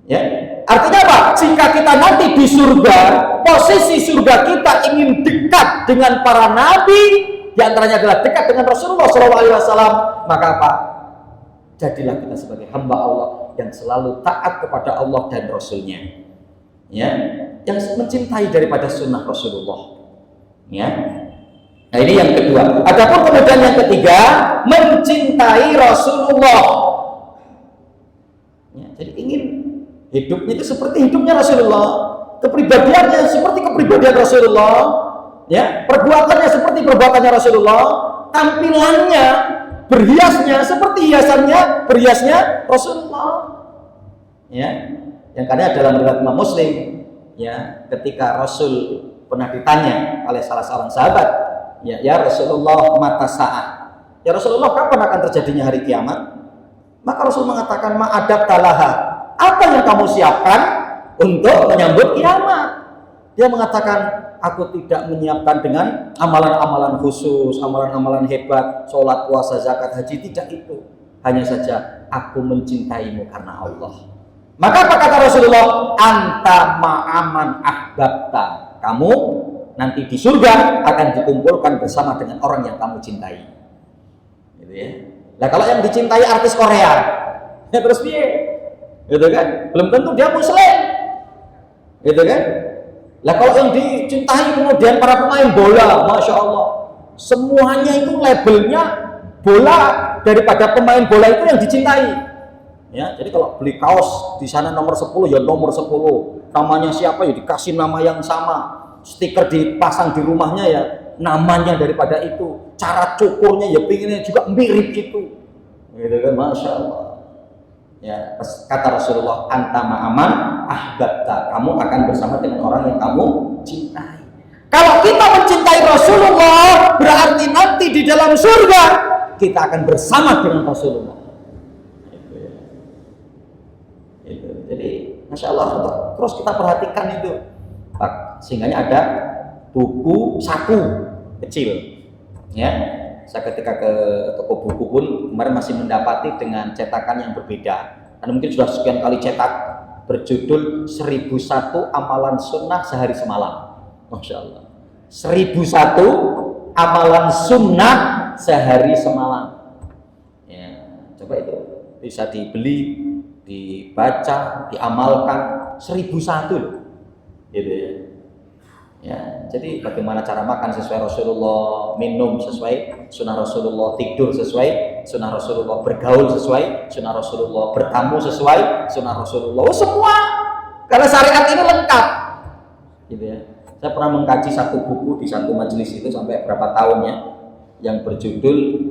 Ya, artinya apa? Jika kita nanti di surga, posisi surga kita ingin dekat dengan para nabi, di antaranya adalah dekat dengan Rasulullah SAW, maka apa? Jadilah kita sebagai hamba Allah yang selalu taat kepada Allah dan Rasulnya, ya, yang mencintai daripada sunnah Rasulullah, ya. Nah, ini yang kedua. Adapun kemudian yang ketiga, mencintai Rasulullah. Ya, jadi ingin hidupnya itu seperti hidupnya Rasulullah, kepribadiannya seperti kepribadian Rasulullah, ya, perbuatannya seperti perbuatannya Rasulullah, tampilannya, berhiasnya seperti berhiasnya Rasulullah. Ya, yang kadang dalam riwayat Imam Muslim, ya, ketika Rasul pernah ditanya oleh salah seorang sahabat, ya Rasulullah, mata sa'ah, ya Rasulullah, kapan akan terjadinya hari kiamat? Maka Rasul mengatakan, ma'adab talaha, apa yang kamu siapkan untuk menyambut kiamat? Dia mengatakan, aku tidak menyiapkan dengan amalan-amalan khusus, amalan-amalan hebat, sholat, puasa, zakat, haji, tidak itu. Hanya saja aku mencintaimu karena Allah. Maka apa kata Rasulullah? Anta ma'aman ahbabta. Kamu nanti di surga akan dikumpulkan bersama dengan orang yang kamu cintai. Gitu ya. Nah, kalau yang dicintai artis Korea, ya terus piye? Gitu kan? Belum tentu dia muslim. Gitu kan? Lah kalau yang dicintai kemudian para pemain bola, Masya Allah, semuanya itu labelnya bola, daripada pemain bola itu yang dicintai. Ya, jadi kalau beli kaos di sana nomor 10 ya nomor 10, namanya siapa ya dikasih nama yang sama, stiker dipasang di rumahnya ya namanya daripada itu, cara cukurnya ya pinginnya juga mirip gitu. Gitu kan, Masya Allah. Ya, kata Rasulullah, anta ma'aman ahbabta, kamu akan bersama dengan orang yang kamu cintai. Kalau kita mencintai Rasulullah, berarti nanti di dalam surga kita akan bersama dengan Rasulullah. Itu. Jadi, Masya Allah, terus kita perhatikan itu. Sehingga ada buku saku kecil, ya. Saya ketika ke toko buku pun kemarin masih mendapati dengan cetakan yang berbeda, karena mungkin sudah sekian kali cetak, berjudul 1001 amalan sunnah sehari semalam. Masya Allah, 1001 amalan sunnah sehari semalam. Ya, coba itu bisa dibeli, dibaca, diamalkan, 1001 loh, gitu ya. Ya, jadi bagaimana cara makan sesuai Rasulullah, minum sesuai sunnah Rasulullah, tidur sesuai sunnah Rasulullah, bergaul sesuai sunnah Rasulullah, bertamu sesuai sunnah Rasulullah. Oh, semua, karena syariat ini lengkap, gitu ya. Saya pernah mengkaji satu buku di satu majelis itu sampai berapa tahunnya, yang berjudul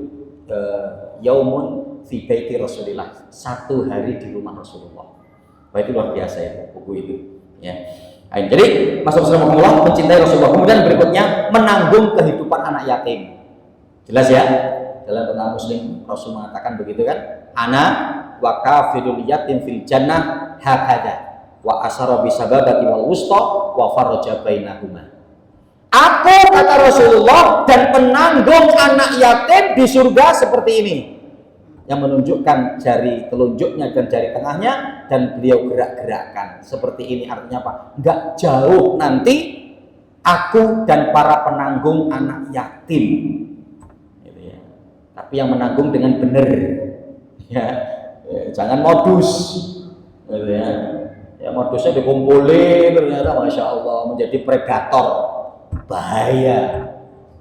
Yaumun fi Baiti Rasulillah, 1 hari di rumah Rasulullah. Wah, itu luar biasa ya buku itu, ya. Nah, jadi Masuk Rasulullah mencintai Rasulullah. Kemudian berikutnya menanggung kehidupan anak yatim. Jelas ya? Dalam tentang Muslim Rasul mengatakan begitu kan? Ana wa kafirul yatim fil jannah hakada wa asara bisababati wal wusta wa faraja bainahuma. Aku, kata Rasulullah, dan penanggung anak yatim di surga seperti ini, yang menunjukkan jari telunjuknya dan jari tengahnya, dan beliau gerak-gerakkan seperti ini. Artinya apa? Enggak jauh nanti aku dan para penanggung anak yatim, gitu ya. tapi yang menanggung dengan benar. Ya, jangan modus, gitu ya. Ya modusnya dikumpulin ternyata masya Allah menjadi predator, bahaya.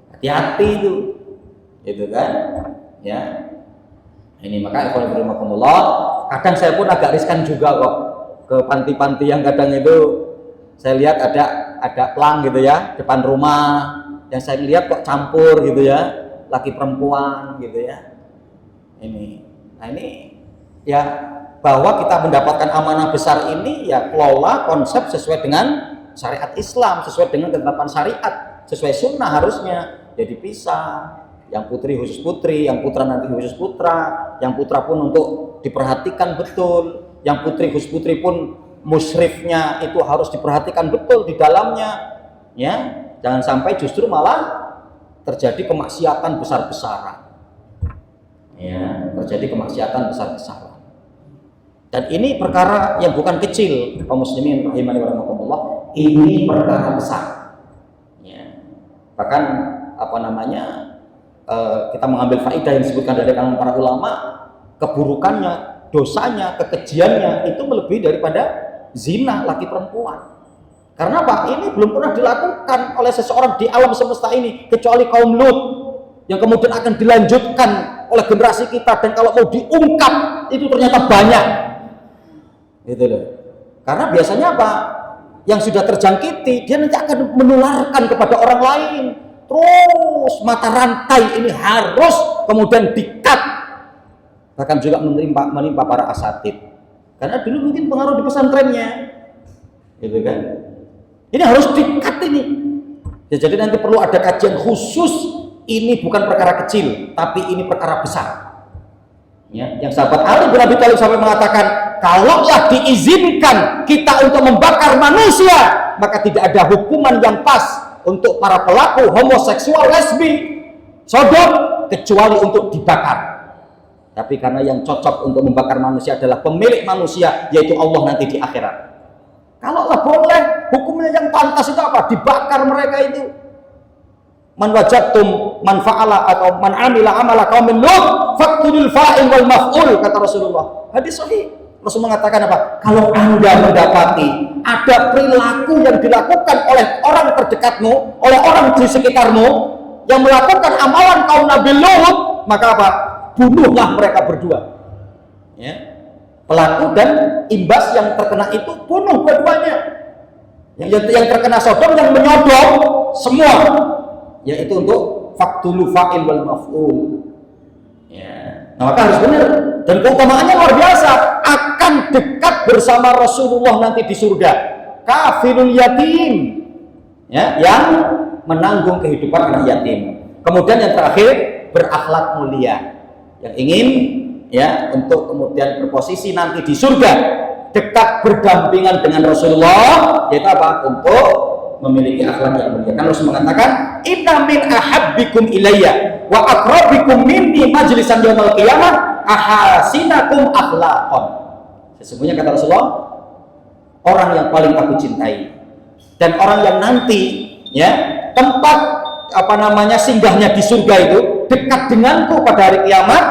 Hati-hati itu, gitu kan? Ya. Ini maka ikhwanullah, kadang saya pun agak riskan juga kok ke panti-panti yang kadang itu saya lihat ada pelang gitu ya depan rumah, yang saya lihat kok campur gitu ya, laki perempuan gitu ya. Nah ini ya bahwa kita mendapatkan amanah besar ini ya kelola konsep sesuai dengan syariat Islam, sesuai dengan ketetapan syariat, sesuai sunnah harusnya. Jadi pisah. Yang putri khusus putri, yang putra nanti khusus putra, yang putra pun untuk diperhatikan betul, yang putri khusus putri pun musyrifnya itu harus diperhatikan betul di dalamnya, ya. Jangan sampai justru malah terjadi kemaksiatan besar-besaran, ya, terjadi kemaksiatan besar-besaran. Dan ini perkara yang bukan kecil, kaum muslimin rahimani wa rahimakumullah, ini perkara besar, ya. Bahkan kita mengambil faedah yang disebutkan dari kalangan para ulama, keburukannya, dosanya, kekejiannya itu melebihi daripada zina laki perempuan. Karena apa? Ini belum pernah dilakukan oleh seseorang di alam semesta ini kecuali kaum Lut, yang kemudian akan dilanjutkan oleh generasi kita, dan kalau mau diungkap itu ternyata banyak. Gitu loh. Karena biasanya apa? Yang sudah terjangkiti dia nanti akan menularkan kepada orang lain. Terus mata rantai ini harus kemudian di-cut, bahkan juga menimpa para asatid, karena dulu mungkin pengaruh di pesantrennya, gitu kan. Ini harus di-cut ini. Ya, jadi nanti perlu ada kajian khusus. Ini bukan perkara kecil, tapi ini perkara besar. Ya, yang sahabat Ali bin Abi Thalib sampai mengatakan, kalaulah diizinkan kita untuk membakar manusia, maka tidak ada hukuman yang pas untuk para pelaku homoseksual, lesbi, sodom, kecuali untuk dibakar. Tapi karena yang cocok untuk membakar manusia adalah pemilik manusia, yaitu Allah nanti di akhirat. Kalaulah boleh, hukumnya yang pantas itu apa? Dibakar mereka itu. Man wajadtum man fa'ala atau man amila amala qaumin lut faqtulul fa'il wal maf'ul, kata Rasulullah. Hadis sahih. Rasul mengatakan apa? Kalau Anda mendapati ada perilaku yang dilakukan oleh orang terdekatmu, oleh orang di sekitarmu yang melakukan amalan kaum Nabi Lut, maka apa? Bunuhlah mereka berdua. Ya. Pelaku dan imbas yang terkena itu bunuh dua-duanya. Yang terkena sodom, yang menyodom semua. Yaitu untuk faqtulu fa'il wal maf'ul. Ya. Nah, maka harus benar, dan keutamaannya luar biasa, akan dekat bersama Rasulullah nanti di surga. Kafirul yatim, ya, yang menanggung kehidupan anak yatim. Kemudian yang terakhir, berakhlak mulia, yang ingin ya untuk kemudian berposisi nanti di surga, dekat berdampingan dengan Rasulullah, yaitu apa? Untuk memiliki akhlak yang mulia. Kan Rasul mengatakan, inna min ahabbikum ilayya wa aqrabikum minni majlisan yaumil qiyamah ahasinakum akhlaqan. Sesungguhnya kata Rasulullah, orang yang paling aku cintai dan orang yang nanti ya tempat singgahnya di surga itu dekat denganku pada hari kiamat,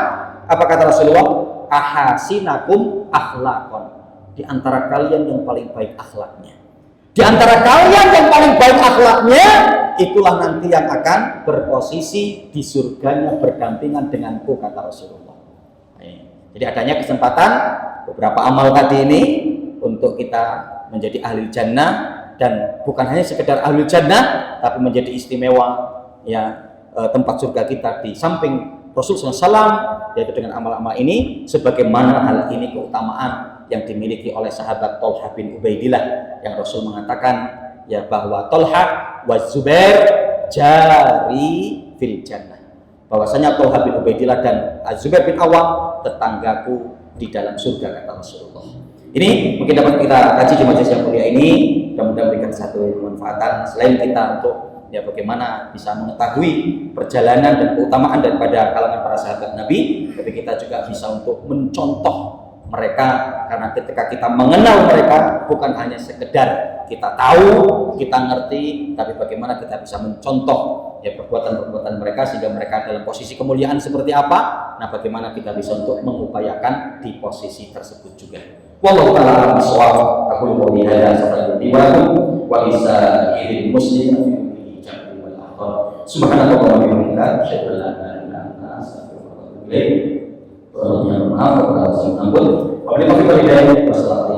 apa kata Rasulullah? Ahasinakum akhlaqan. Di antara kalian yang paling baik akhlaknya. Di antara kalian yang paling baik akhlaknya, itulah nanti yang akan berposisi di surganya berdampingan denganku, kata Rasulullah. Jadi adanya kesempatan beberapa amal tadi ini untuk kita menjadi ahli jannah, dan bukan hanya sekedar ahli jannah, tapi menjadi istimewa ya tempat surga kita di samping Rasul SAW, yaitu dengan amal-amal ini, sebagaimana hal ini keutamaan yang dimiliki oleh sahabat Thalhah bin Ubaidillah, yang Rasul mengatakan ya bahwa Thalhah wa Zubair jari fil jannah, bahwasanya Thalhah bin Ubaidillah dan Az-Zubair bin Awam tetanggaku di dalam surga, kata Rasulullah. Ini mungkin dapat kita kaji di majelis yang mulia ini, mudah-mudahan memberikan satu kemanfaatan selain kita untuk ya bagaimana bisa mengetahui perjalanan dan keutamaan daripada kalangan para sahabat Nabi, tapi kita juga bisa untuk mencontoh mereka, karena ketika kita mengenal mereka bukan hanya sekedar kita tahu, kita ngerti, tapi bagaimana kita bisa mencontoh ya perbuatan-perbuatan mereka sehingga mereka dalam posisi kemuliaan seperti apa. Nah, bagaimana kita bisa untuk mengupayakan di posisi tersebut juga. Wallahu ta'ala bishawab. Aku qouli hadza astaghfirullahi wa lisa'iril muslimin fi jam'i wal akhir. Subhanallah wa bihamdika asyhadu an la ilaha illa anta astaghfiruka wa atubu ilaik. Maaf kepada Allah. Wabillahi taufiq wal hidayah. Wassalamu